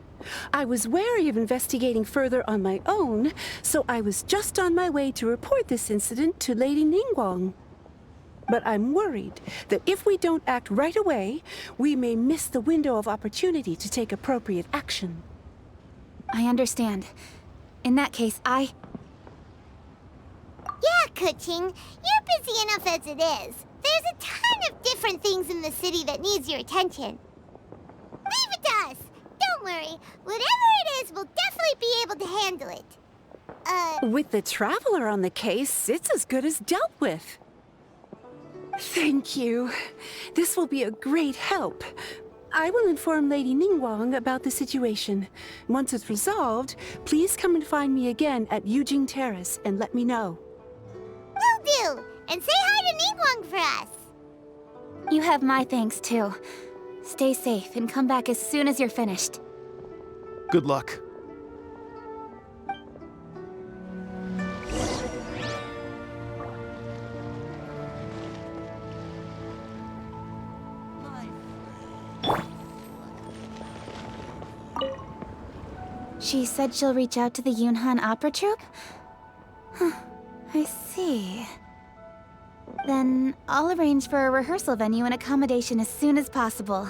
I was wary of investigating further on my own, so I was just on my way to report this incident to Lady Ningguang. But I'm worried that if we don't act right away, we may miss the window of opportunity to take appropriate action. I understand. In that case, Yeah, Kuching, you're busy enough as it is. There's a ton of different things in the city that needs your attention. Leave it to us. Don't worry. Whatever it is, we'll definitely be able to handle it. With the Traveler on the case, it's as good as dealt with. Thank you. This will be a great help. I will inform Lady Ningguang about the situation. Once it's resolved, please come and find me again at Yujing Terrace and let me know. Will do! And say hi to Ningguang for us! you have my thanks too. Stay safe and come back as soon as you're finished. Good luck. She said she'll reach out to the Yunhan Opera Troupe? Huh, I see. Then I'll arrange for a rehearsal venue and accommodation as soon as possible.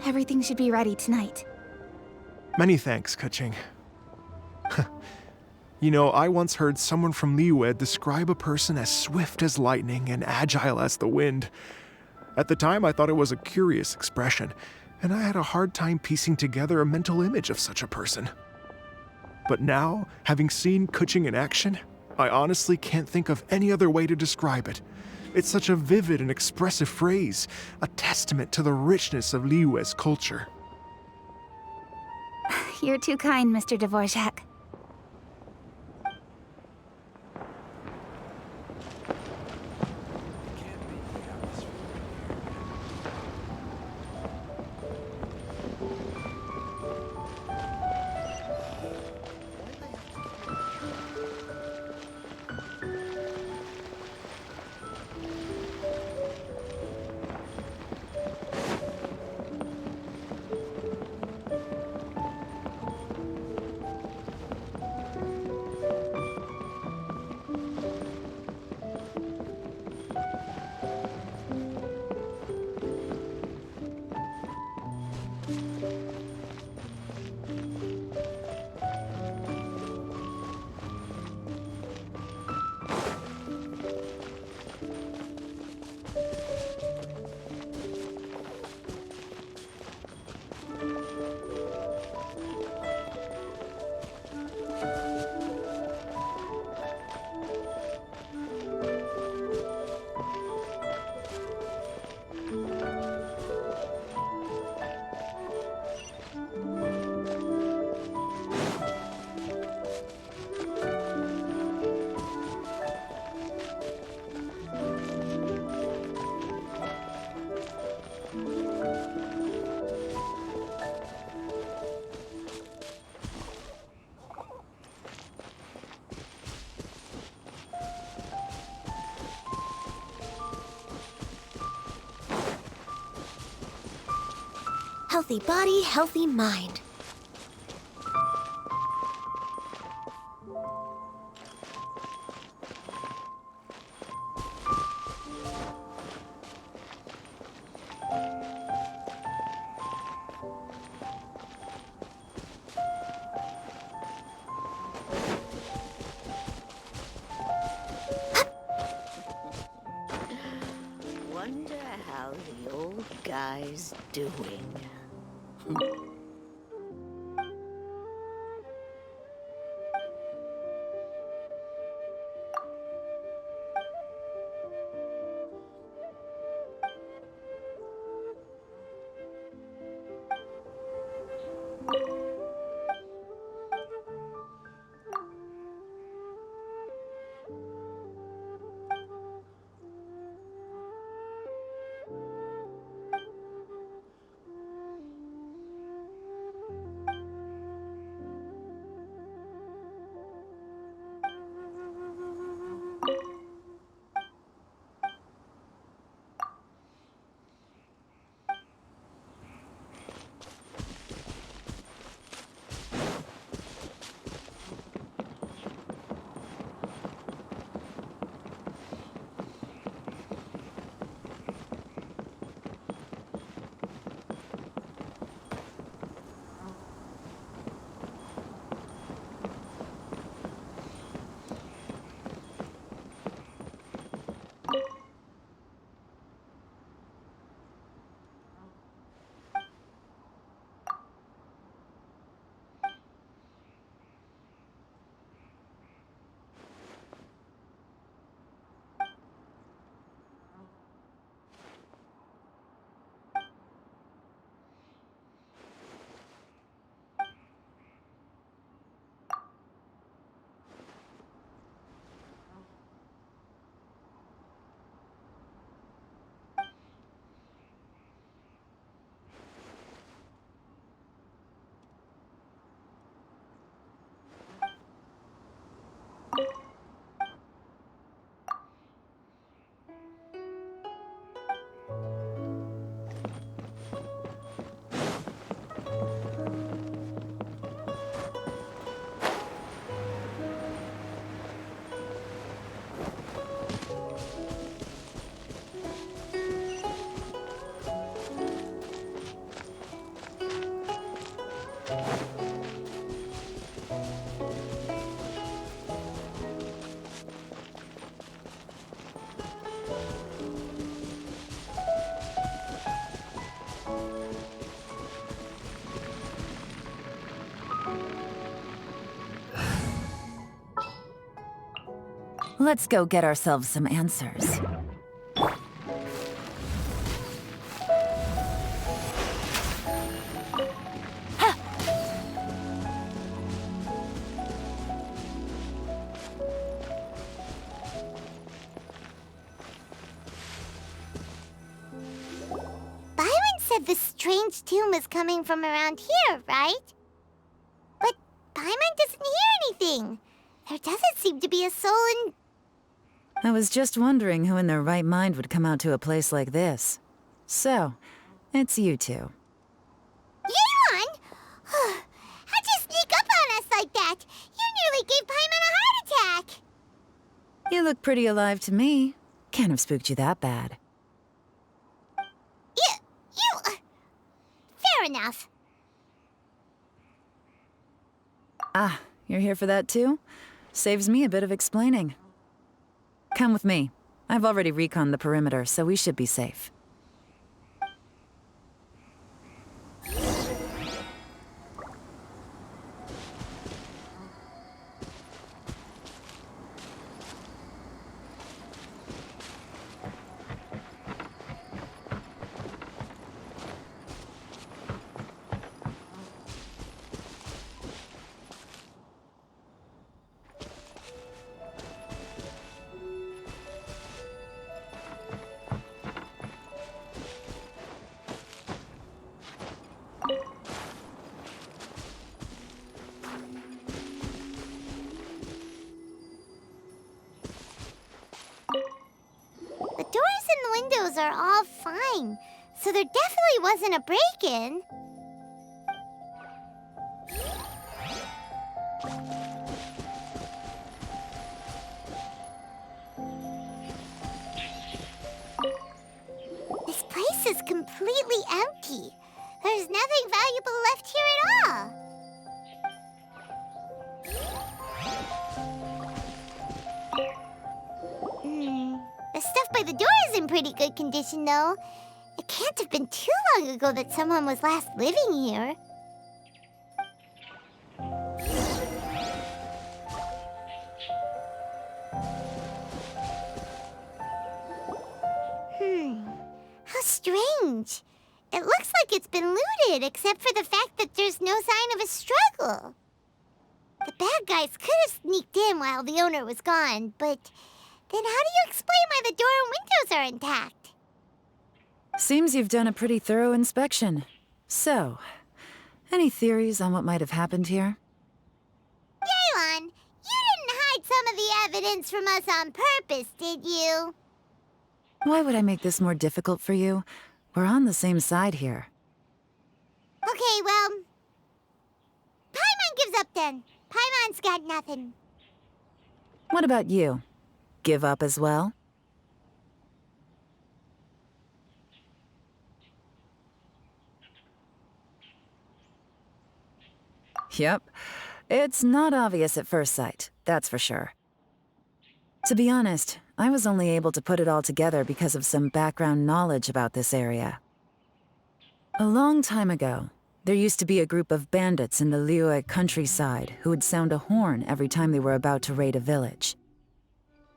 Everything should be ready tonight. Many thanks, Kuching. You know, I once heard someone from Liyue describe a person as swift as lightning and agile as the wind. At the time, I thought it was a curious expression, and I had a hard time piecing together a mental image of such a person. But now, having seen Kuching in action, I honestly can't think of any other way to describe it. It's such a vivid and expressive phrase, a testament to the richness of Liyue's culture. You're too kind, Mr. Dvorak. Healthy body, healthy mind. Wonder how the old guy's doing. Let's go get ourselves some answers. Byron said this strange tune was coming from around here, right? But Paimon doesn't hear anything. There doesn't seem to be a soul in... I was just wondering who in their right mind would come out to a place like this. So, it's you two. Yeon! How'd you sneak up on us like that? You nearly gave Paimon a heart attack! You look pretty alive to me. Can't have spooked you that bad. Fair enough. Ah, you're here for that too? Saves me a bit of explaining. Come with me. I've already reconned the perimeter, so we should be safe. The doors and the windows are all fine, so there definitely wasn't a break-in. This place is completely empty. There's nothing valuable left here at all. The stuff by the door is in pretty good condition, though. It can't have been too long ago that someone was last living here. How strange. It looks like it's been looted, except for the fact that there's no sign of a struggle. The bad guys could have sneaked in while the owner was gone, but then how do you explain why the door and windows are intact? Seems you've done a pretty thorough inspection. So, any theories on what might have happened here? Yeon, you didn't hide some of the evidence from us on purpose, did you? Why would I make this more difficult for you? We're on the same side here. Okay, well... Paimon gives up then. Paimon's got nothing. What about you? Give up as well? Yep. It's not obvious at first sight, that's for sure. To be honest, I was only able to put it all together because of some background knowledge about this area. A long time ago, there used to be a group of bandits in the Liyue countryside who would sound a horn every time they were about to raid a village.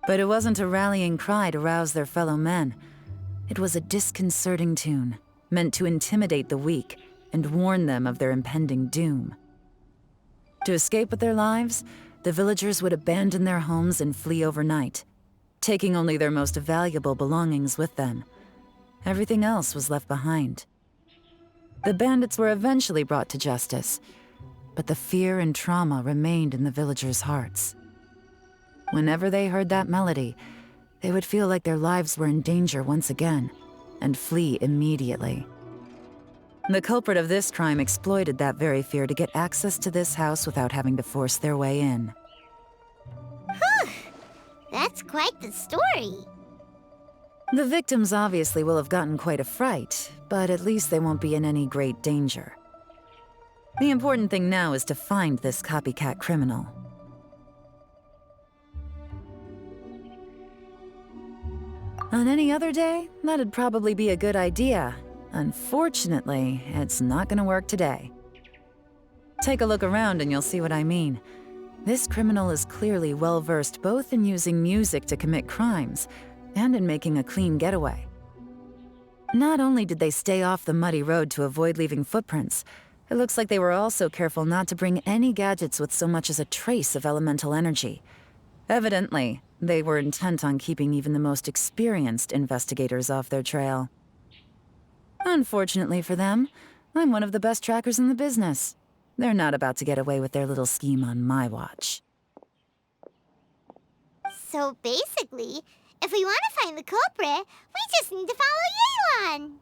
But it wasn't a rallying cry to rouse their fellow men. It was a disconcerting tune, meant to intimidate the weak and warn them of their impending doom. To escape with their lives, the villagers would abandon their homes and flee overnight, taking only their most valuable belongings with them. Everything else was left behind. The bandits were eventually brought to justice, but the fear and trauma remained in the villagers' hearts. Whenever they heard that melody, they would feel like their lives were in danger once again, and flee immediately. The culprit of this crime exploited that very fear to get access to this house without having to force their way in. Whew! That's quite the story. The victims obviously will have gotten quite a fright, but at least they won't be in any great danger. The important thing now is to find this copycat criminal. On any other day, that'd probably be a good idea. Unfortunately, it's not gonna work today. Take a look around and you'll see what I mean. This criminal is clearly well-versed both in using music to commit crimes and in making a clean getaway. Not only did they stay off the muddy road to avoid leaving footprints, it looks like they were also careful not to bring any gadgets with so much as a trace of elemental energy. Evidently, they were intent on keeping even the most experienced investigators off their trail. Unfortunately for them, I'm one of the best trackers in the business. They're not about to get away with their little scheme on my watch. So basically, if we want to find the culprit, we just need to follow Yelan.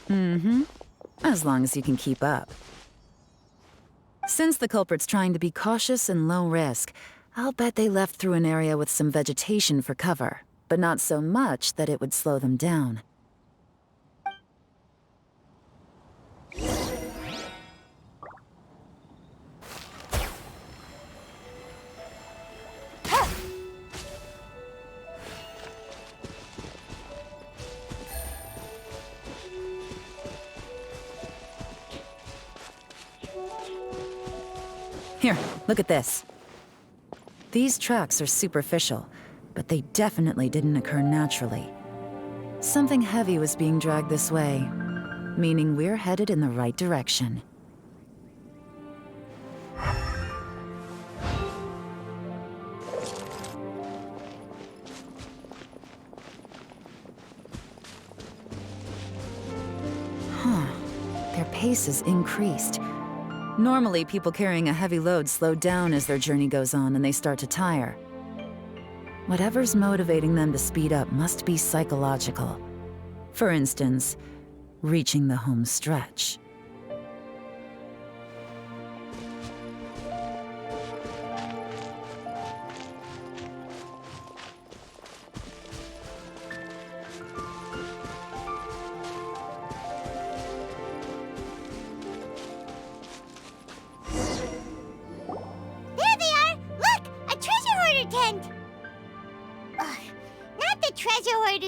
Mm-hmm. As long as you can keep up. Since the culprit's trying to be cautious and low risk, I'll bet they left through an area with some vegetation for cover, but not so much that it would slow them down. Here, look at this. These tracks are superficial, but they definitely didn't occur naturally. Something heavy was being dragged this way, meaning we're headed in the right direction. Huh. Their pace has increased. Normally, people carrying a heavy load slow down as their journey goes on and they start to tire. Whatever's motivating them to speed up must be psychological. For instance, reaching the home stretch.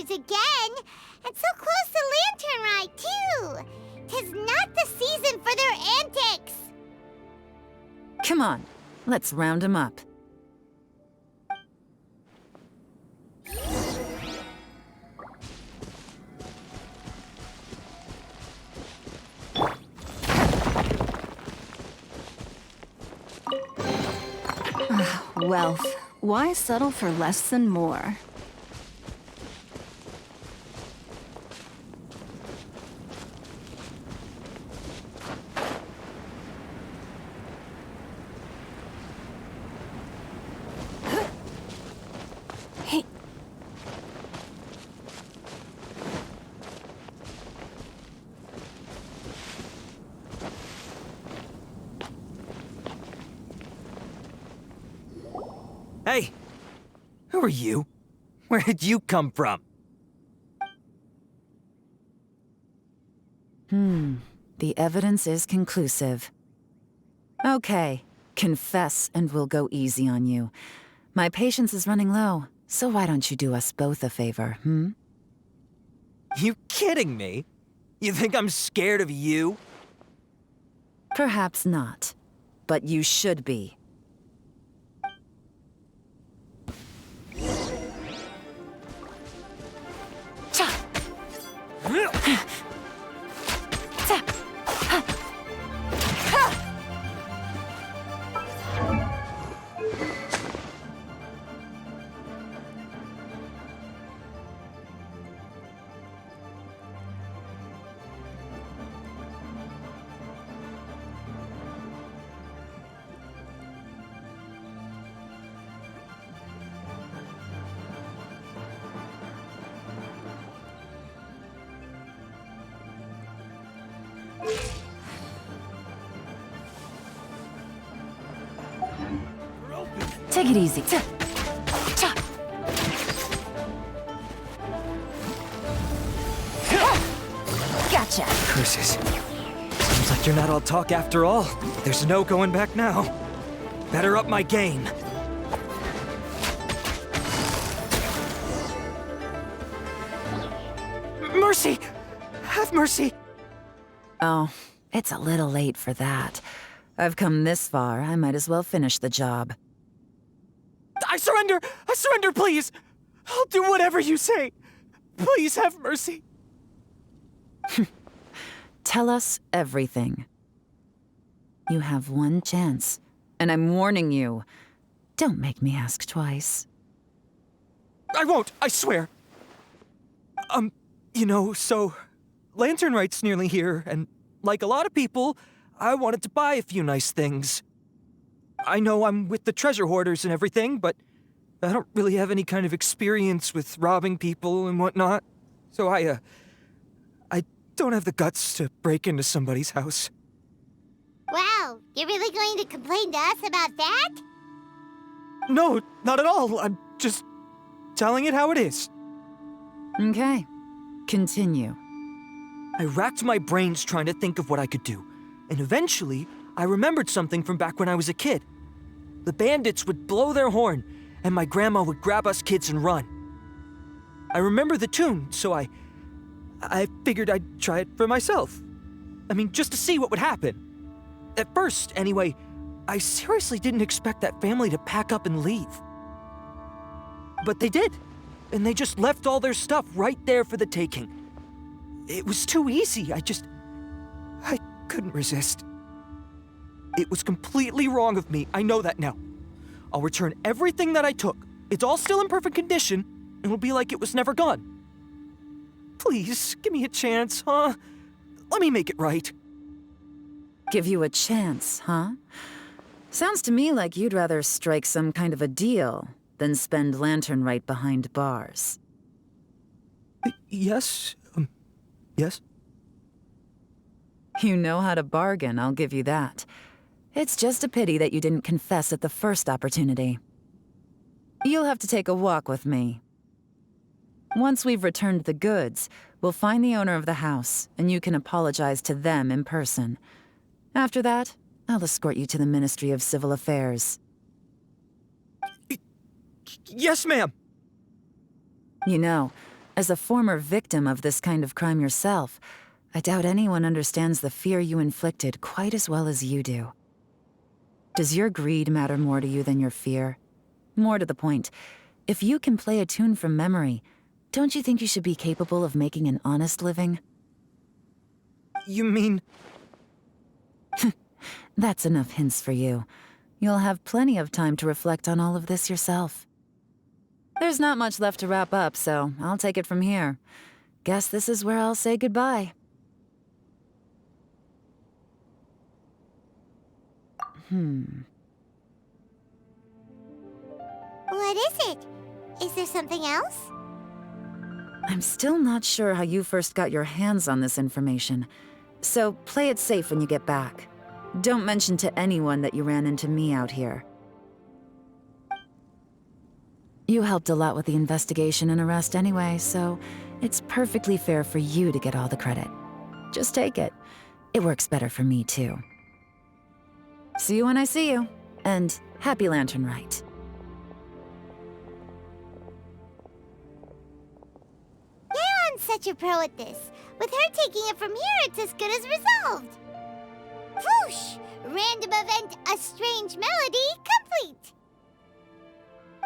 Again, and so close to Lantern Ride, too. 'Tis not the season for their antics. Come on, let's round them up. Wealth. Why settle for less than more? Hey! Who are you? Where did you come from? The evidence is conclusive. Okay, confess and we'll go easy on you. My patience is running low, so why don't you do us both a favor, You kidding me? You think I'm scared of you? Perhaps not, but you should be. Take it easy. Gotcha. Curses. Seems like you're not all talk after all. There's no going back now. Better up my game. mercy! Have mercy! Oh, it's a little late for that. I've come this far, I might as well finish the job. I surrender! I surrender, please! I'll do whatever you say! Please have mercy! Tell us everything. You have one chance, and I'm warning you. Don't make me ask twice. I won't, I swear! So... Lantern Right's nearly here, and like a lot of people, I wanted to buy a few nice things. I know I'm with the treasure hoarders and everything, but I don't really have any kind of experience with robbing people and whatnot. So I don't have the guts to break into somebody's house. Wow, you're really going to complain to us about that? No, not at all. I'm just telling it how it is. Okay, continue. I racked my brains trying to think of what I could do, and eventually, I remembered something from back when I was a kid. The bandits would blow their horn, and my grandma would grab us kids and run. I remember the tune, so I figured I'd try it for myself. I mean, just to see what would happen. At first, anyway, I seriously didn't expect that family to pack up and leave. But they did, and they just left all their stuff right there for the taking. It was too easy. I couldn't resist. It was completely wrong of me. I know that now. I'll return everything that I took. It's all still in perfect condition, and it'll be like it was never gone. Please, give me a chance, huh? Let me make it right. Give you a chance, huh? Sounds to me like you'd rather strike some kind of a deal than spend Lantern Right behind bars. Yes? Yes? You know how to bargain, I'll give you that. It's just a pity that you didn't confess at the first opportunity. You'll have to take a walk with me. Once we've returned the goods, we'll find the owner of the house, and you can apologize to them in person. After that, I'll escort you to the Ministry of Civil Affairs. Yes, ma'am! You know, as a former victim of this kind of crime yourself, I doubt anyone understands the fear you inflicted quite as well as you do. Does your greed matter more to you than your fear? More to the point, if you can play a tune from memory, don't you think you should be capable of making an honest living? You mean... That's enough hints for you. You'll have plenty of time to reflect on all of this yourself. There's not much left to wrap up, so I'll take it from here. Guess this is where I'll say goodbye. What is it? Is there something else? I'm still not sure how you first got your hands on this information, so play it safe when you get back. Don't mention to anyone that you ran into me out here. You helped a lot with the investigation and arrest anyway, so it's perfectly fair for you to get all the credit. Just take it. It works better for me, too. See you when I see you, and happy Lantern Right. I'm such a pro at this. With her taking it from here, it's as good as resolved. Whoosh! Random event, a strange melody, complete!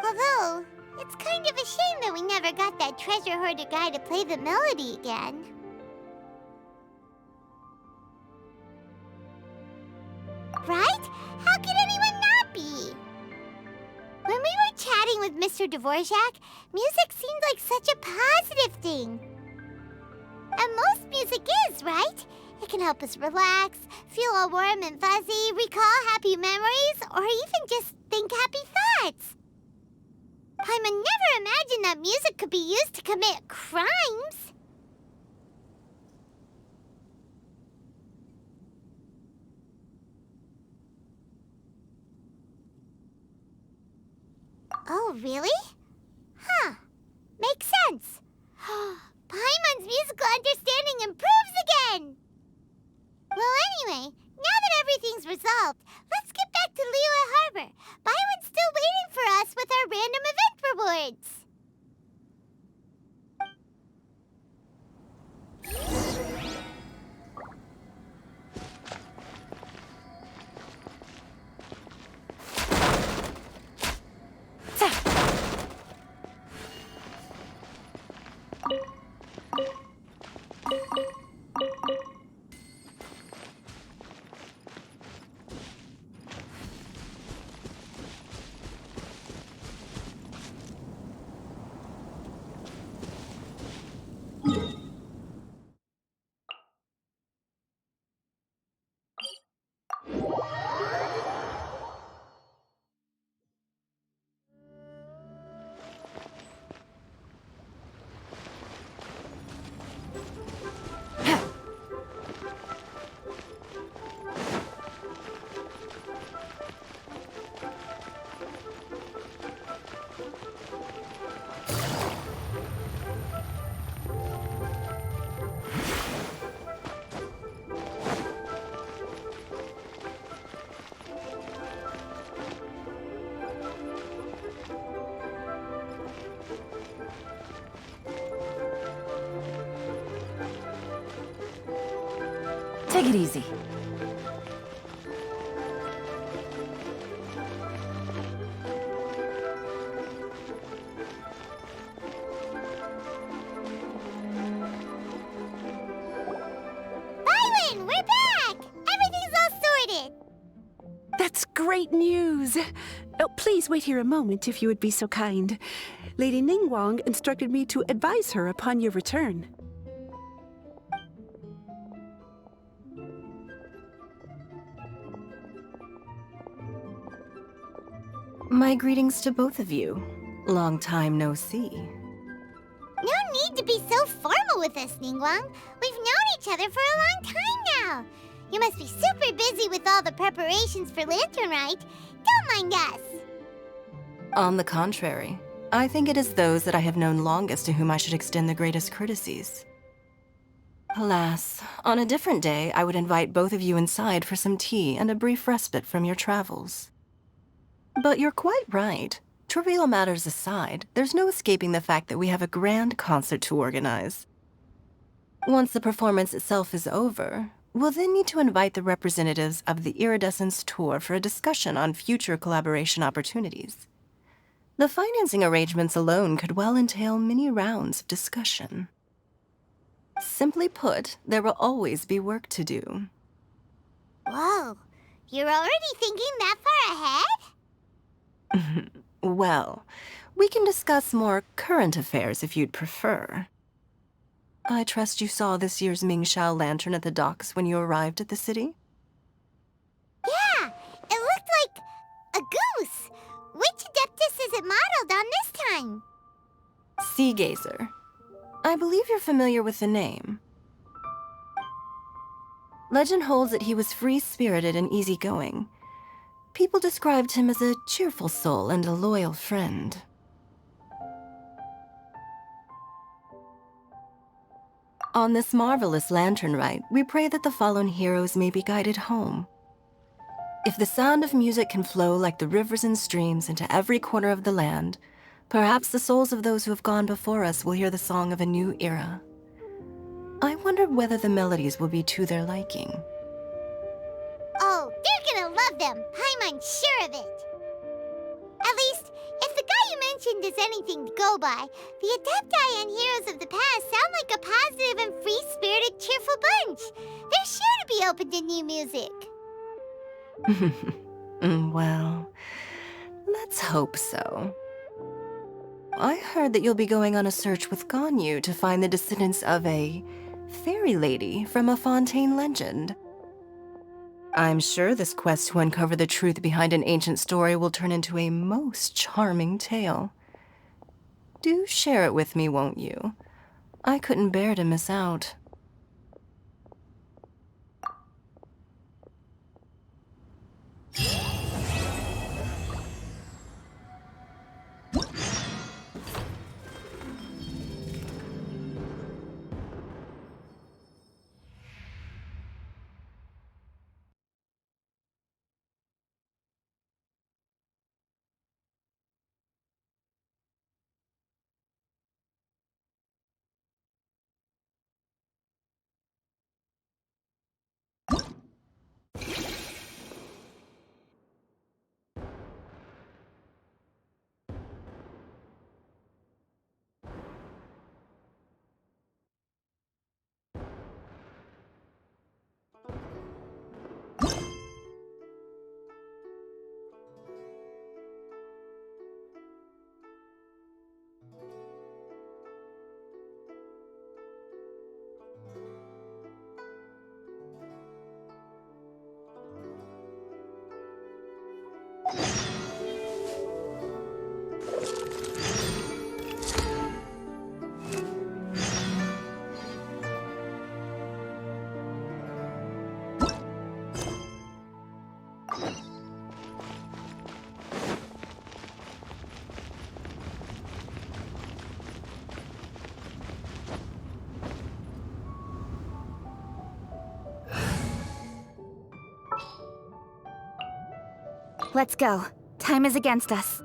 Although, it's kind of a shame that we never got that treasure hoarder guy to play the melody again. Right? How could anyone not be? When we were chatting with Mr. Dvorak, music seemed like such a positive thing. And most music is, right? It can help us relax, feel all warm and fuzzy, recall happy memories, or even just think happy thoughts. Paimon never imagined that music could be used to commit crimes. Oh, really? Huh. Makes sense. Paimon's musical understanding improves again! Well, anyway, now that everything's resolved, let's get back to Liyue Harbor. Byron's still waiting for us with our random event. rewards. Take it easy. Byron, we're back! Everything's all sorted! That's great news! Oh, please wait here a moment if you would be so kind. Lady Ningguang instructed me to advise her upon your return. My greetings to both of you. Long time no see. No need to be so formal with us, Ningguang. We've known each other for a long time now. You must be super busy with all the preparations for Lantern Rite. Don't mind us. On the contrary, I think it is those that I have known longest to whom I should extend the greatest courtesies. Alas, on a different day, I would invite both of you inside for some tea and a brief respite from your travels. But you're quite right. Trivial matters aside, there's no escaping the fact that we have a grand concert to organize. Once the performance itself is over, we'll then need to invite the representatives of the Iridescence Tour for a discussion on future collaboration opportunities. The financing arrangements alone could well entail many rounds of discussion. Simply put, there will always be work to do. Whoa, you're already thinking that far ahead? Well, we can discuss more current affairs if you'd prefer. I trust you saw this year's Mingxiao lantern at the docks when you arrived at the city? Yeah, it looked like a goose. Which Adeptus is it modeled on this time? Sea Gazer. I believe you're familiar with the name. Legend holds that he was free-spirited and easygoing. People described him as a cheerful soul and a loyal friend. On this marvelous lantern rite, we pray that the fallen heroes may be guided home. If the sound of music can flow like the rivers and streams into every corner of the land, perhaps the souls of those who have gone before us will hear the song of a new era. I wonder whether the melodies will be to their liking. Oh, they're gonna love them. I'm unsure of it. At least, if the guy you mentioned is anything to go by, the Adepti and heroes of the past sound like a positive and free-spirited, cheerful bunch. They're sure to be open to new music. Well, let's hope so. I heard that you'll be going on a search with Ganyu to find the descendants of a fairy lady from a Fontaine legend. I'm sure this quest to uncover the truth behind an ancient story will turn into a most charming tale. Do share it with me, won't you? I couldn't bear to miss out. Let's go. Time is against us.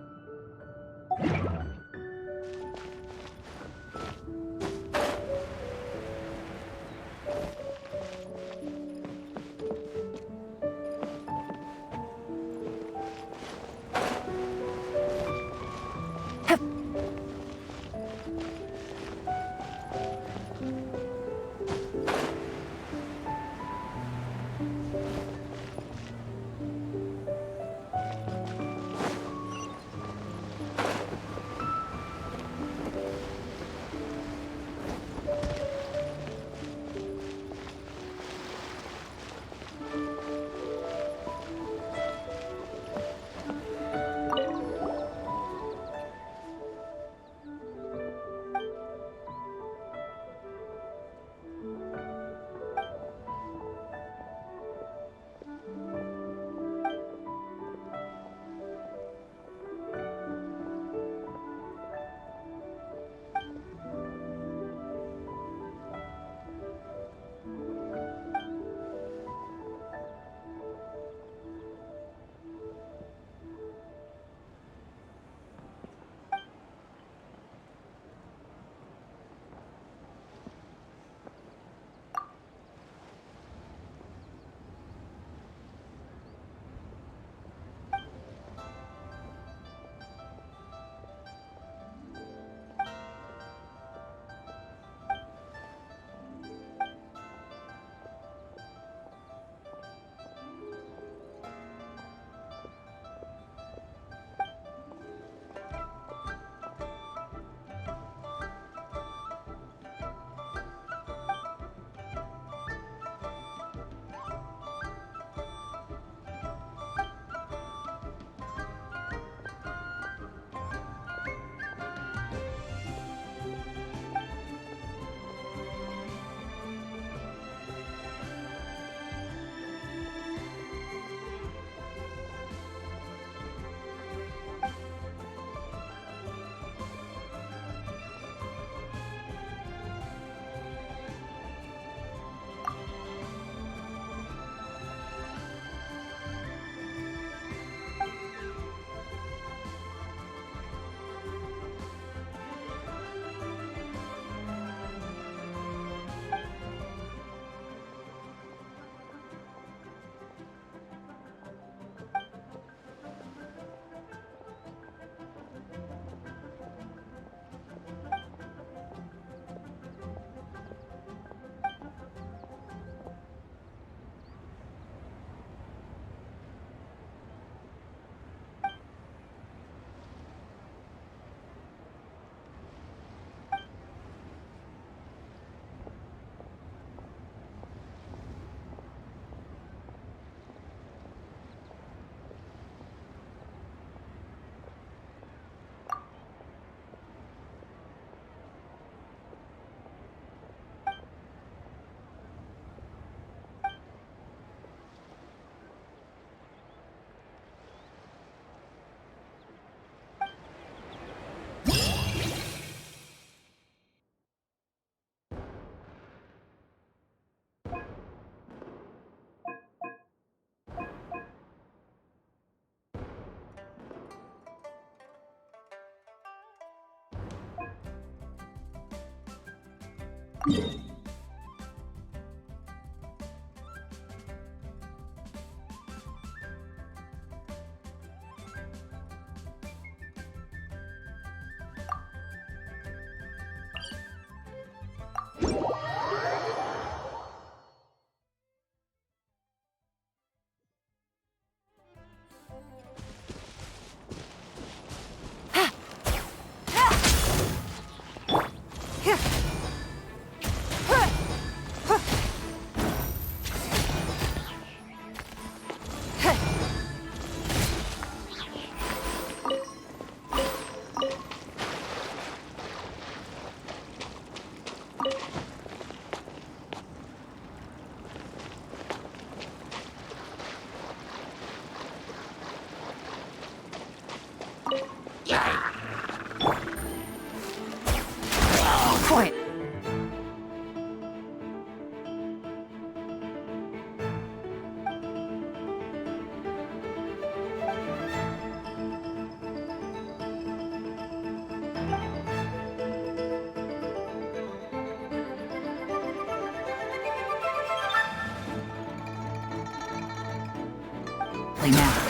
Quiet. Play now.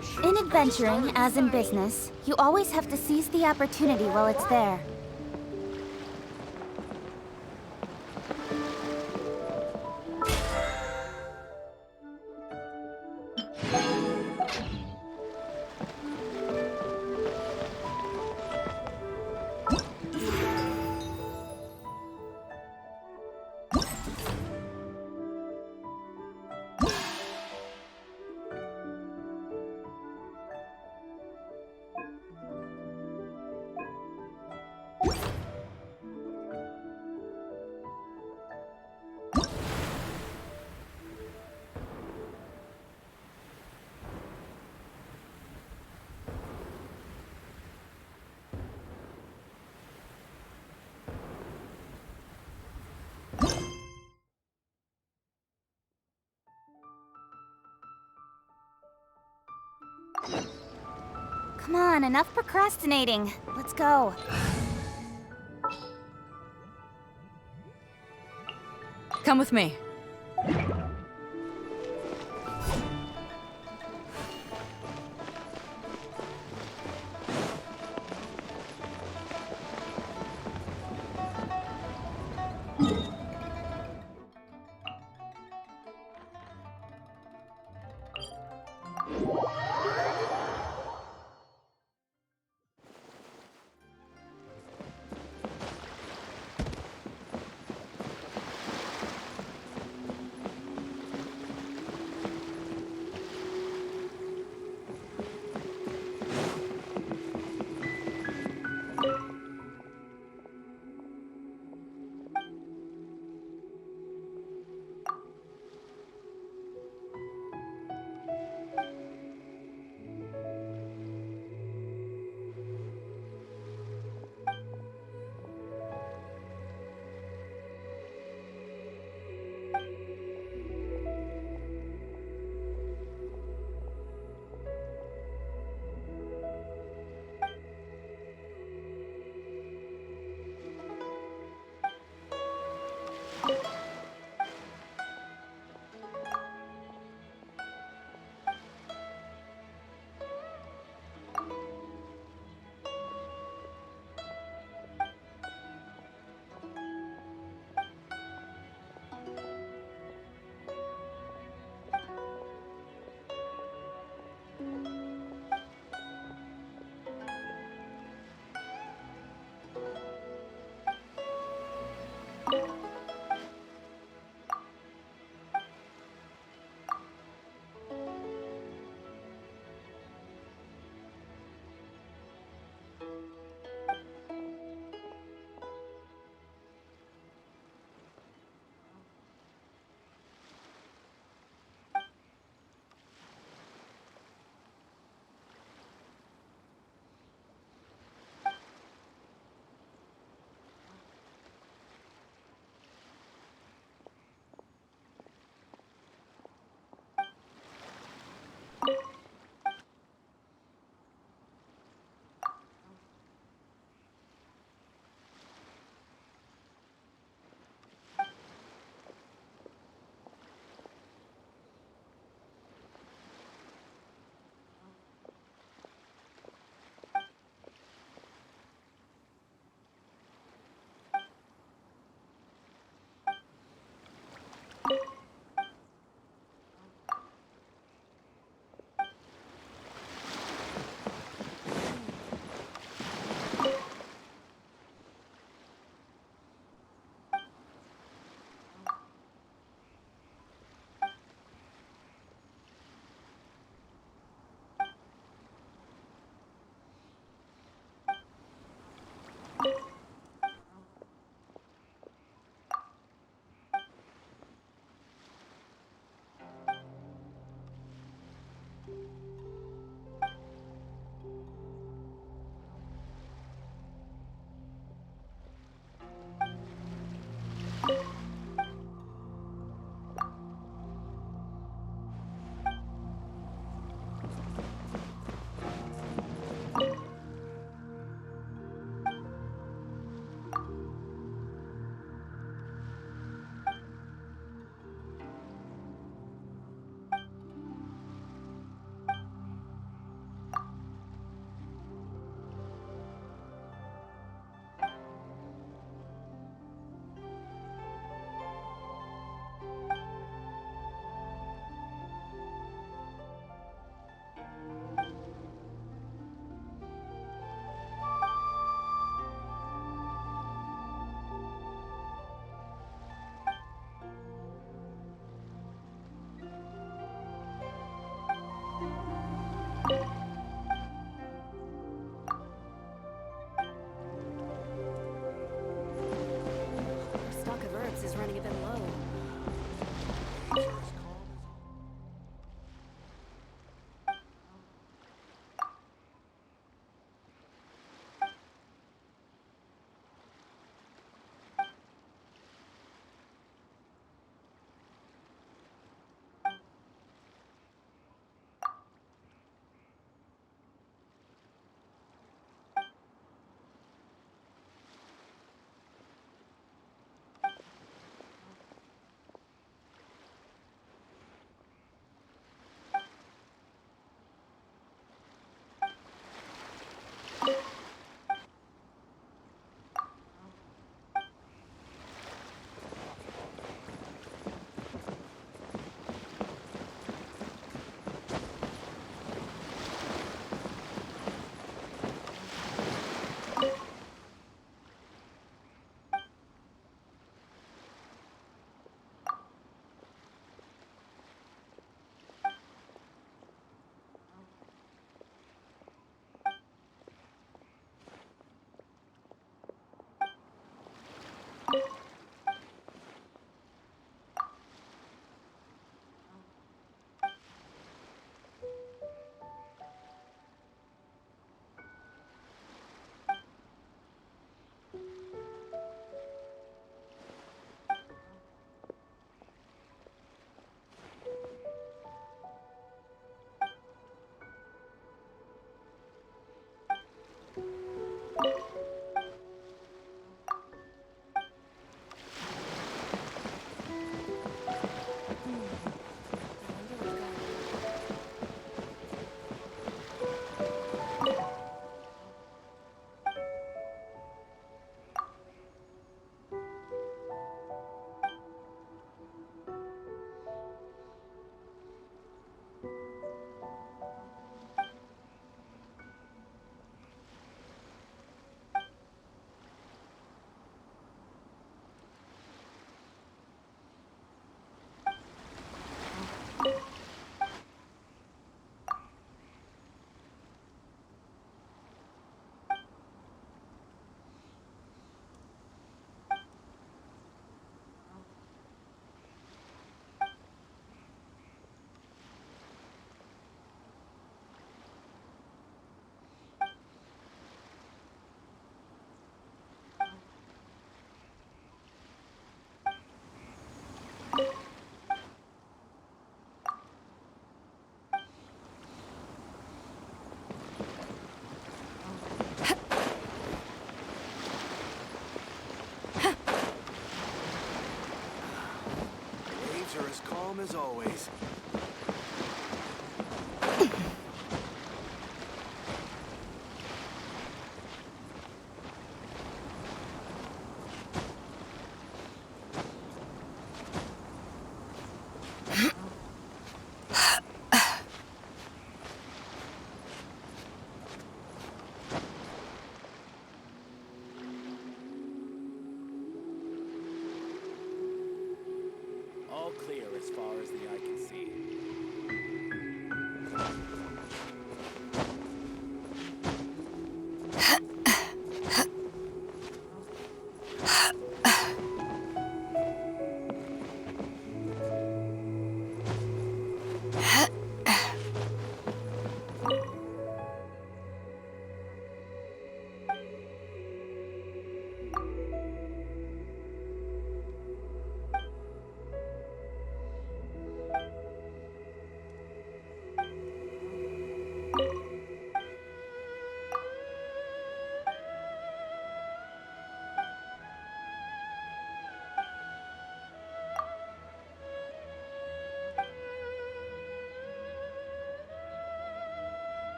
In adventuring, as in business, you always have to seize the opportunity while it's there. Come on, enough procrastinating. Let's go. Come with me. Same as always. All clear as far as the eye can see.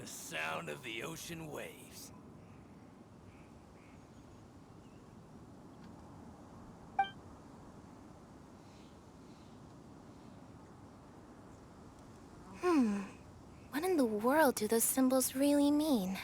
The sound of the ocean waves. What in the world do those symbols really mean?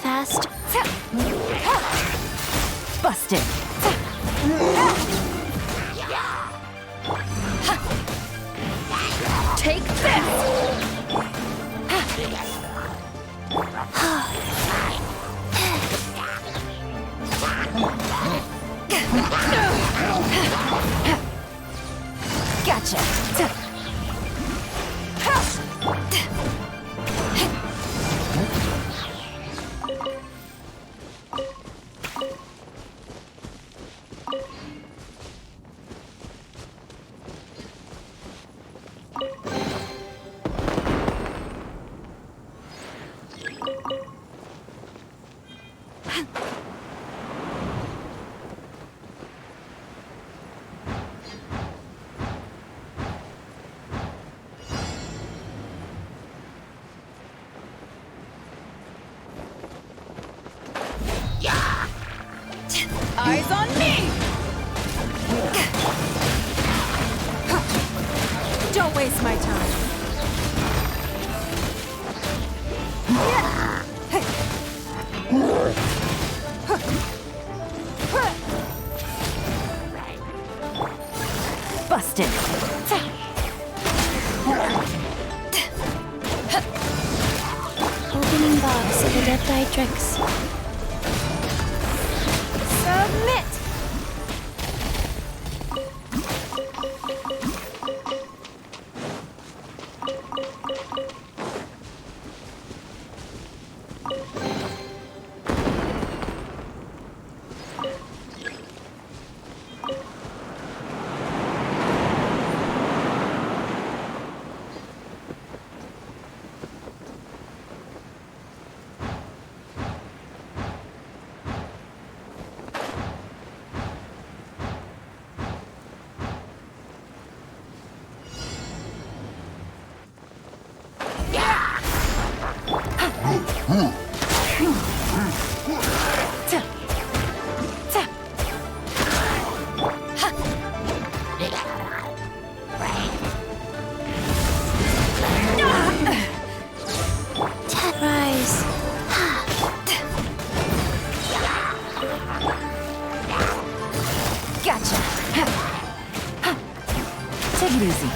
Fast. Busted. Take this! Gotcha. Eyes on me! Don't waste my time. Busted. Opening box of Adepti Submit! Rise. Gotcha. Take it easy.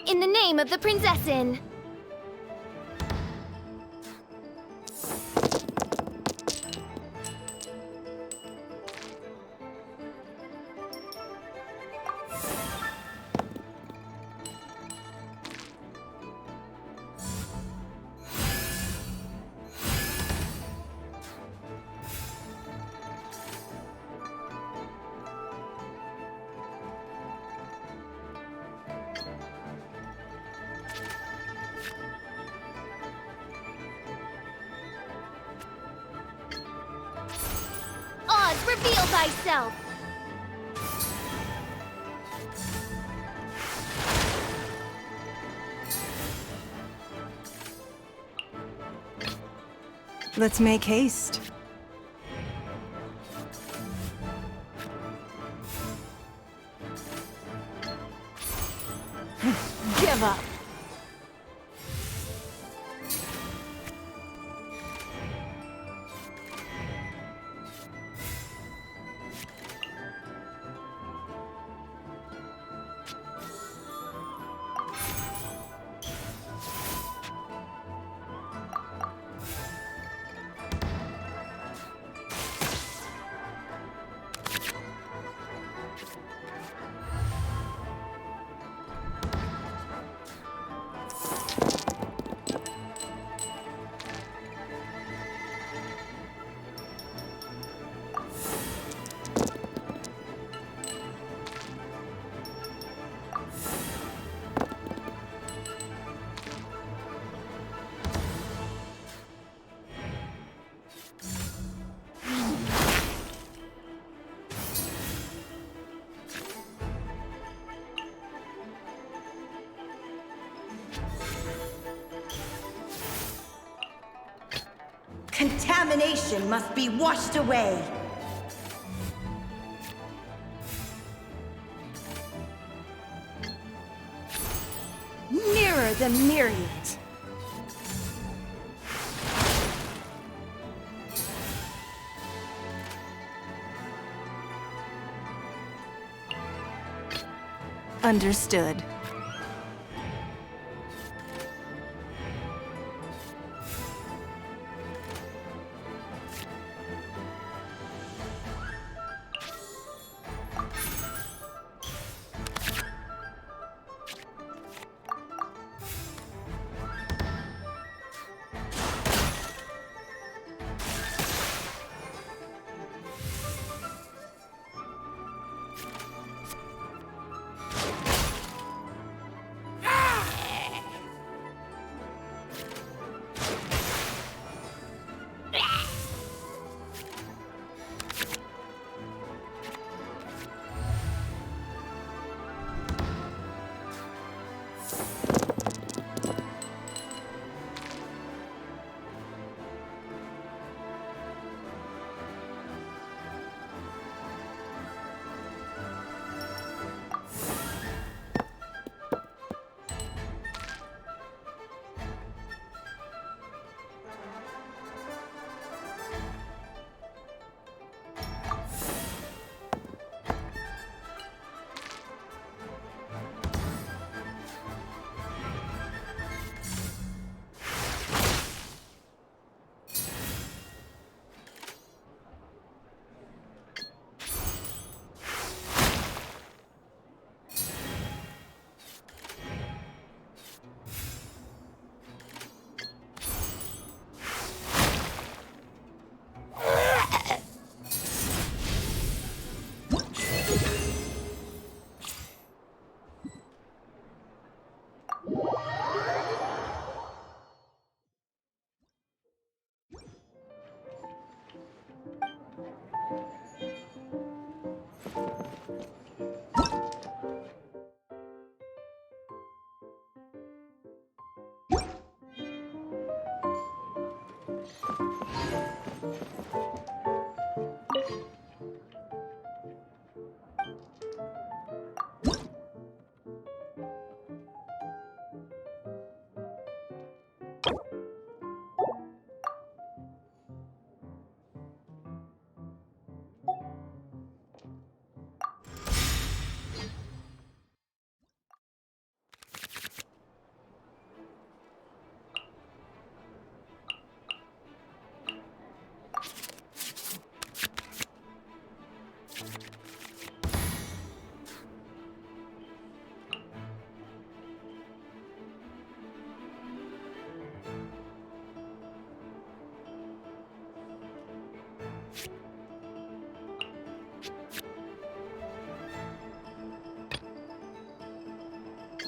In the name of the Prinzessin! Reveal thyself! Let's make haste. give up. Contamination must be washed away. Mirror the myriads. Understood.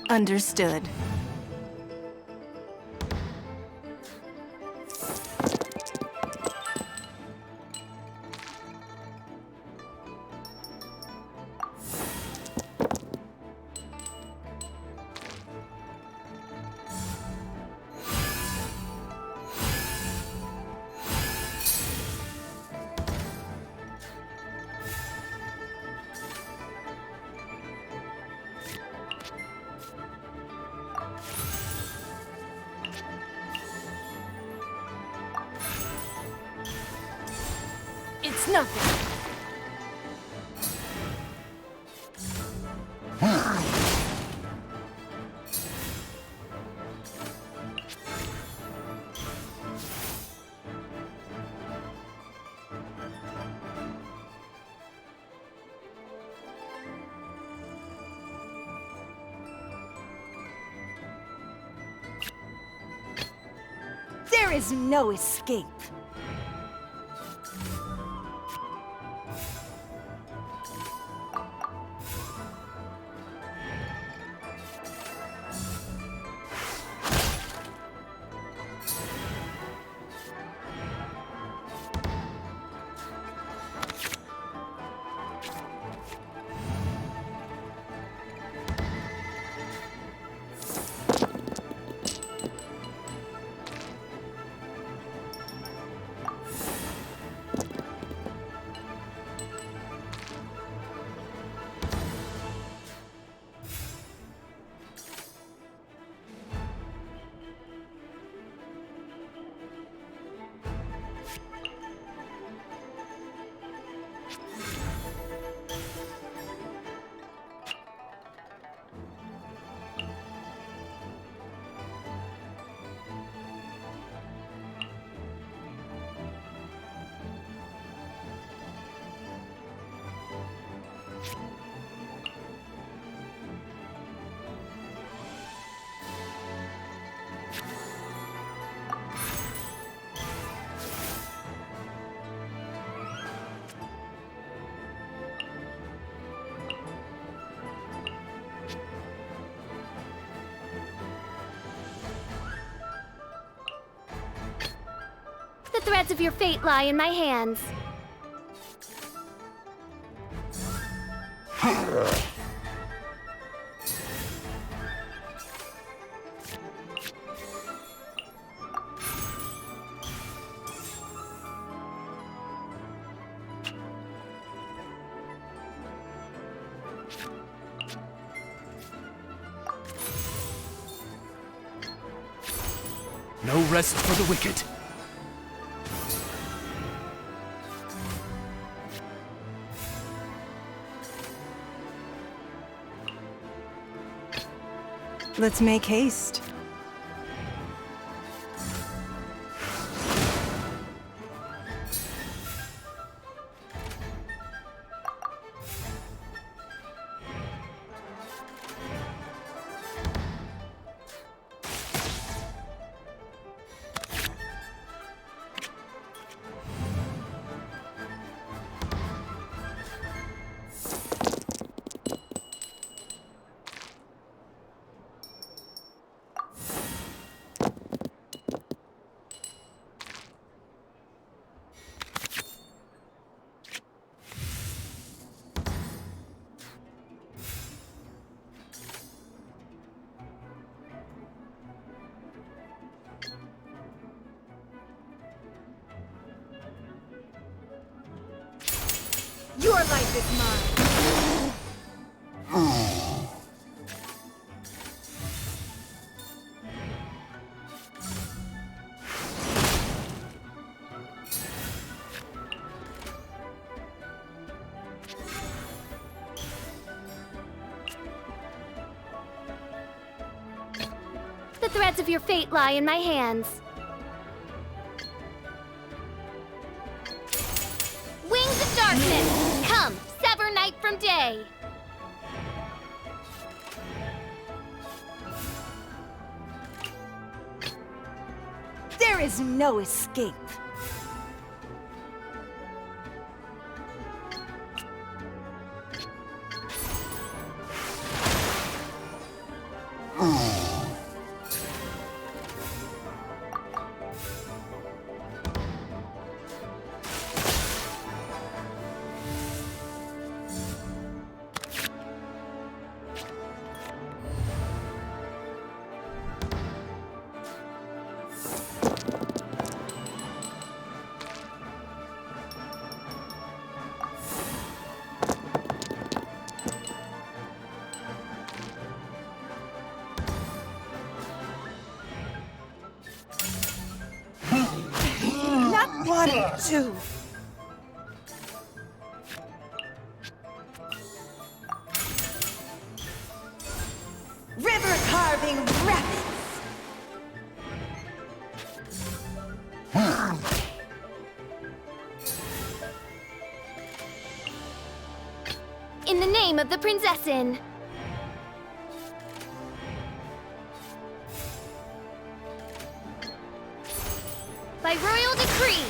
Understood. It's nothing. There is no escape. The threads of your fate lie in my hands. No rest for the wicked. Let's make haste. Your life is mine. The threads of your fate lie in my hands. Wings of darkness, come, sever night from day. There is no escape. Not what I do. In the name of the Prinzessin. By royal decree.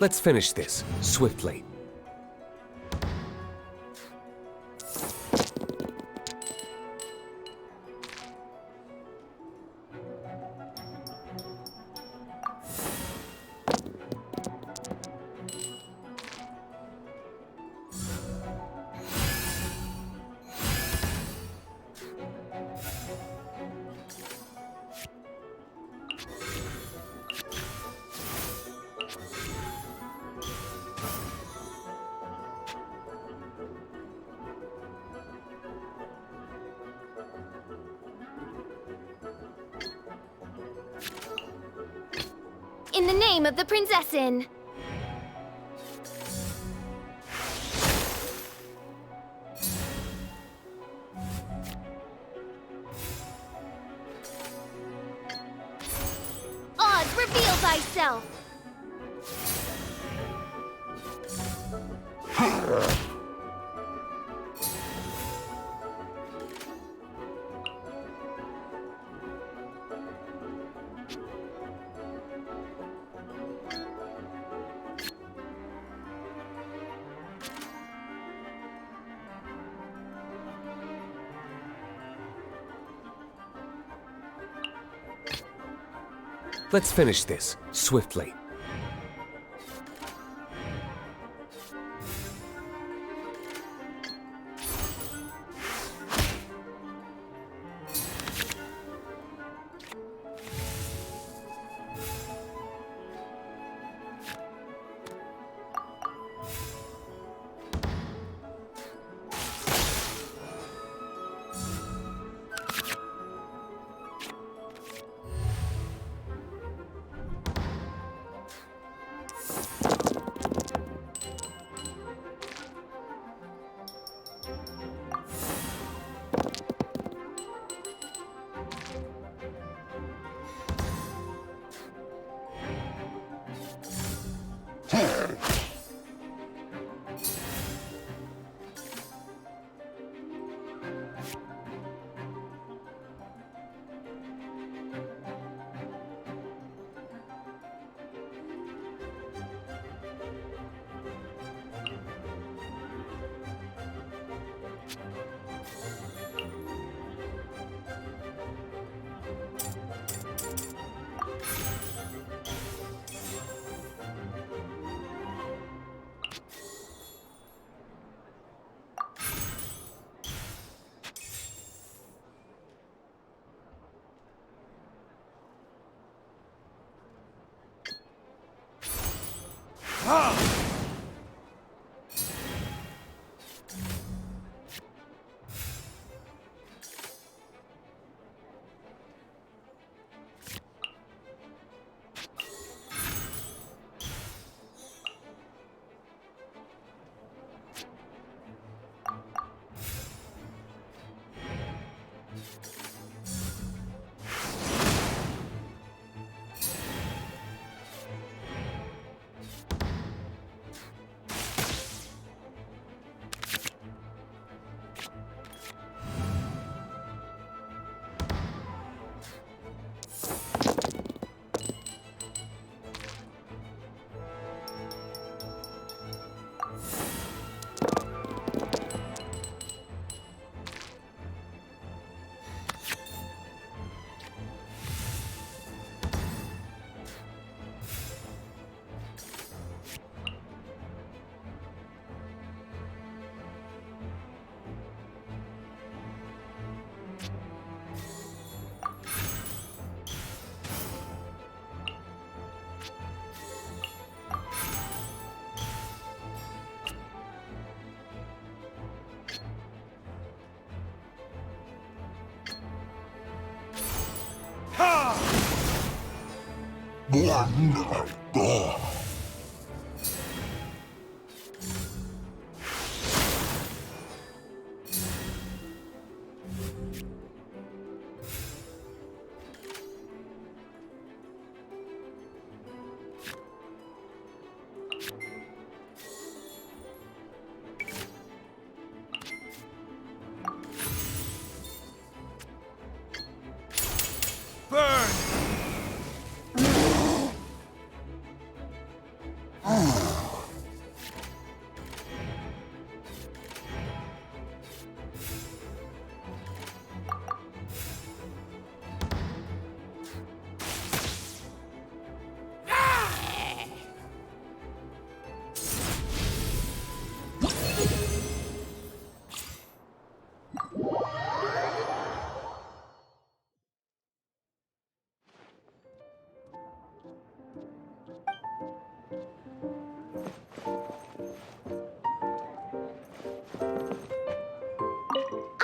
Let's finish this, swiftly. In the name of the Prinzessin. Oz, reveal thyself. Let's finish this, swiftly.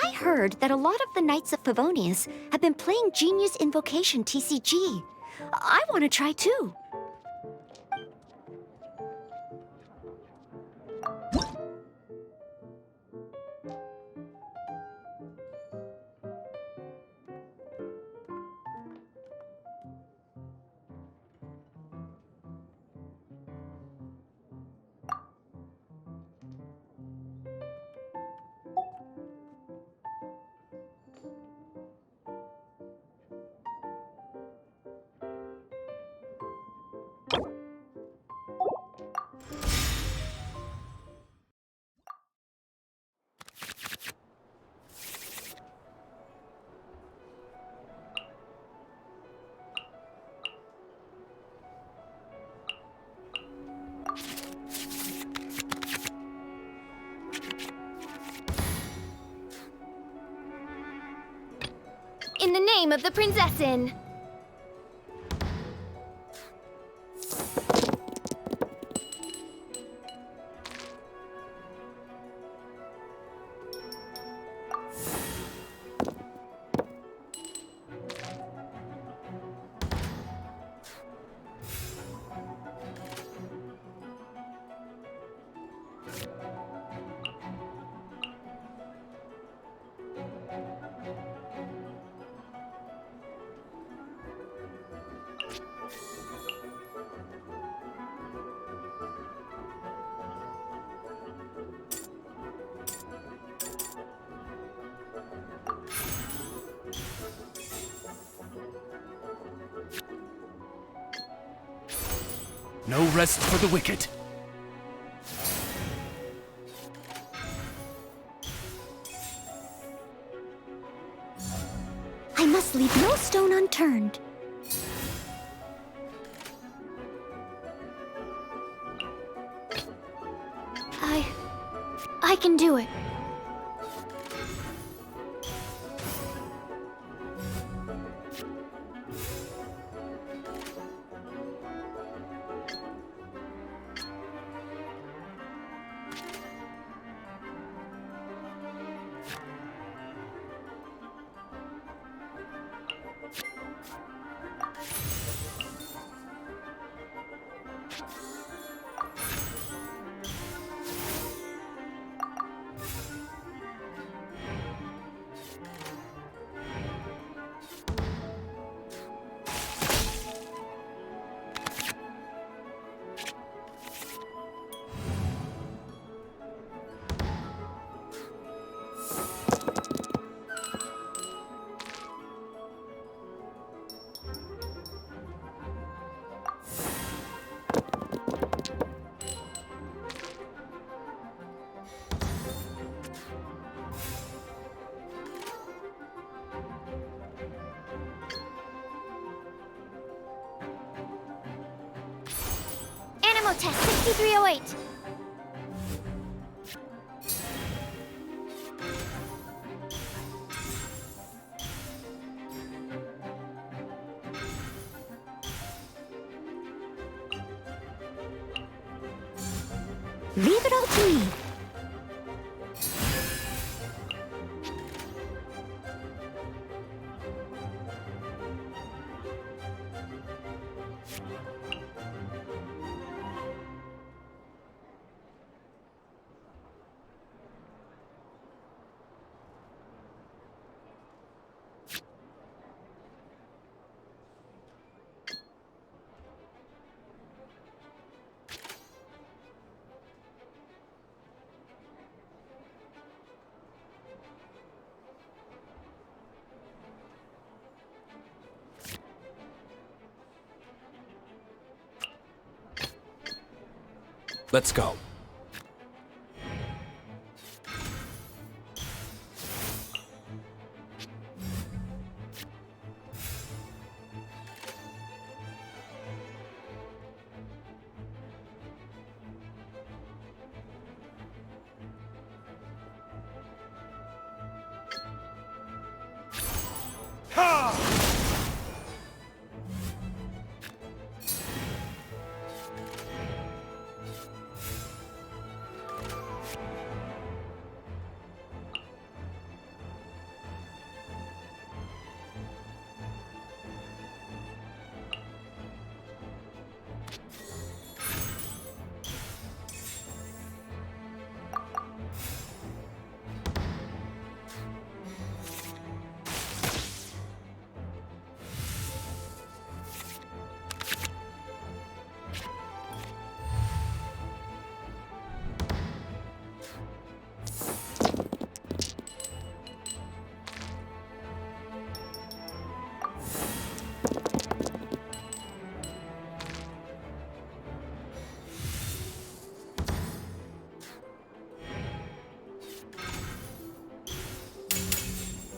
I heard that a lot of the Knights of Favonius have been playing Genius Invocation TCG. I want to try too. In the name of the Prinzessin! No rest for the wicked. I must leave no stone unturned. I can do it. Animal test 6308. Leave it all to me. Let's go.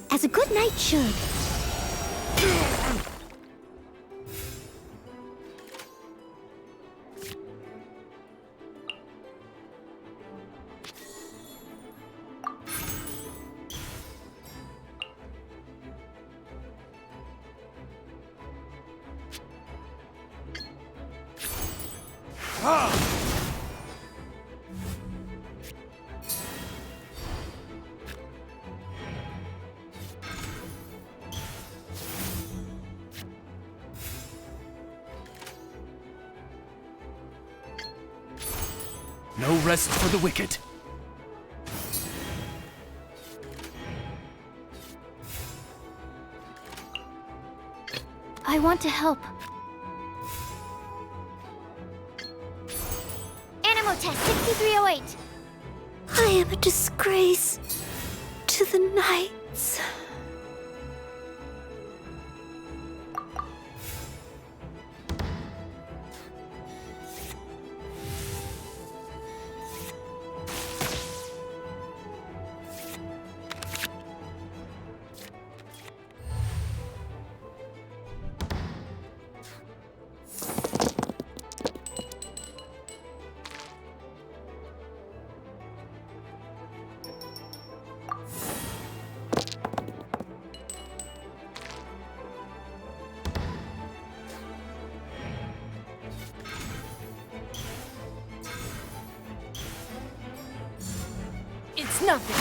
As a good knight should. No rest for the wicked. I want to help. Animal test 6308. I am a disgrace to the knights. It's nothing.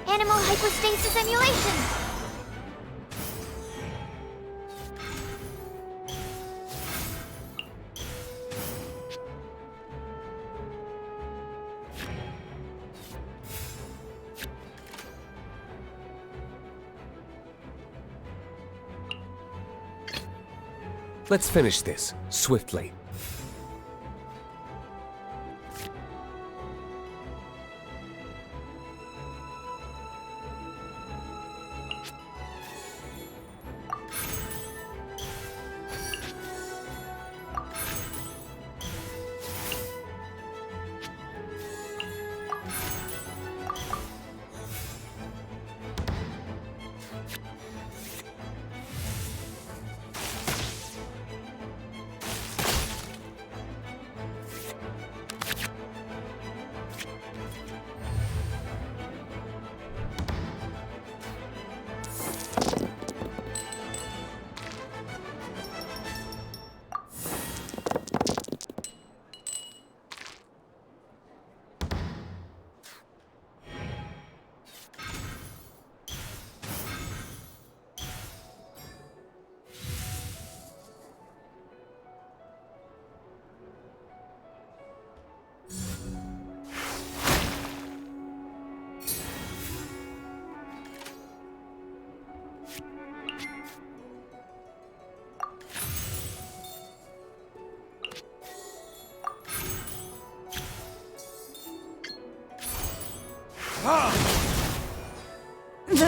Animal hypostasis emulation. Let's finish this, swiftly.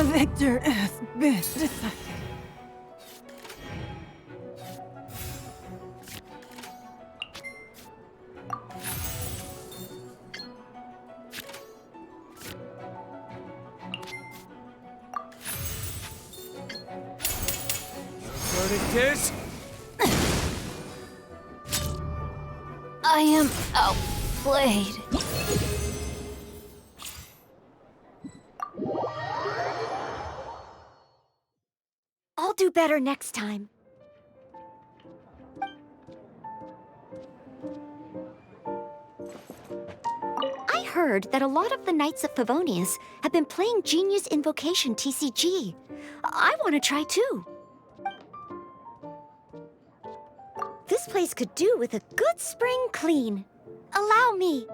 The victor has been decided. Verdict is... I am outplayed. I'll do better next time. I heard that a lot of the Knights of Favonius have been playing Genius Invocation TCG. I want to try too. This place could do with a good spring clean. Allow me.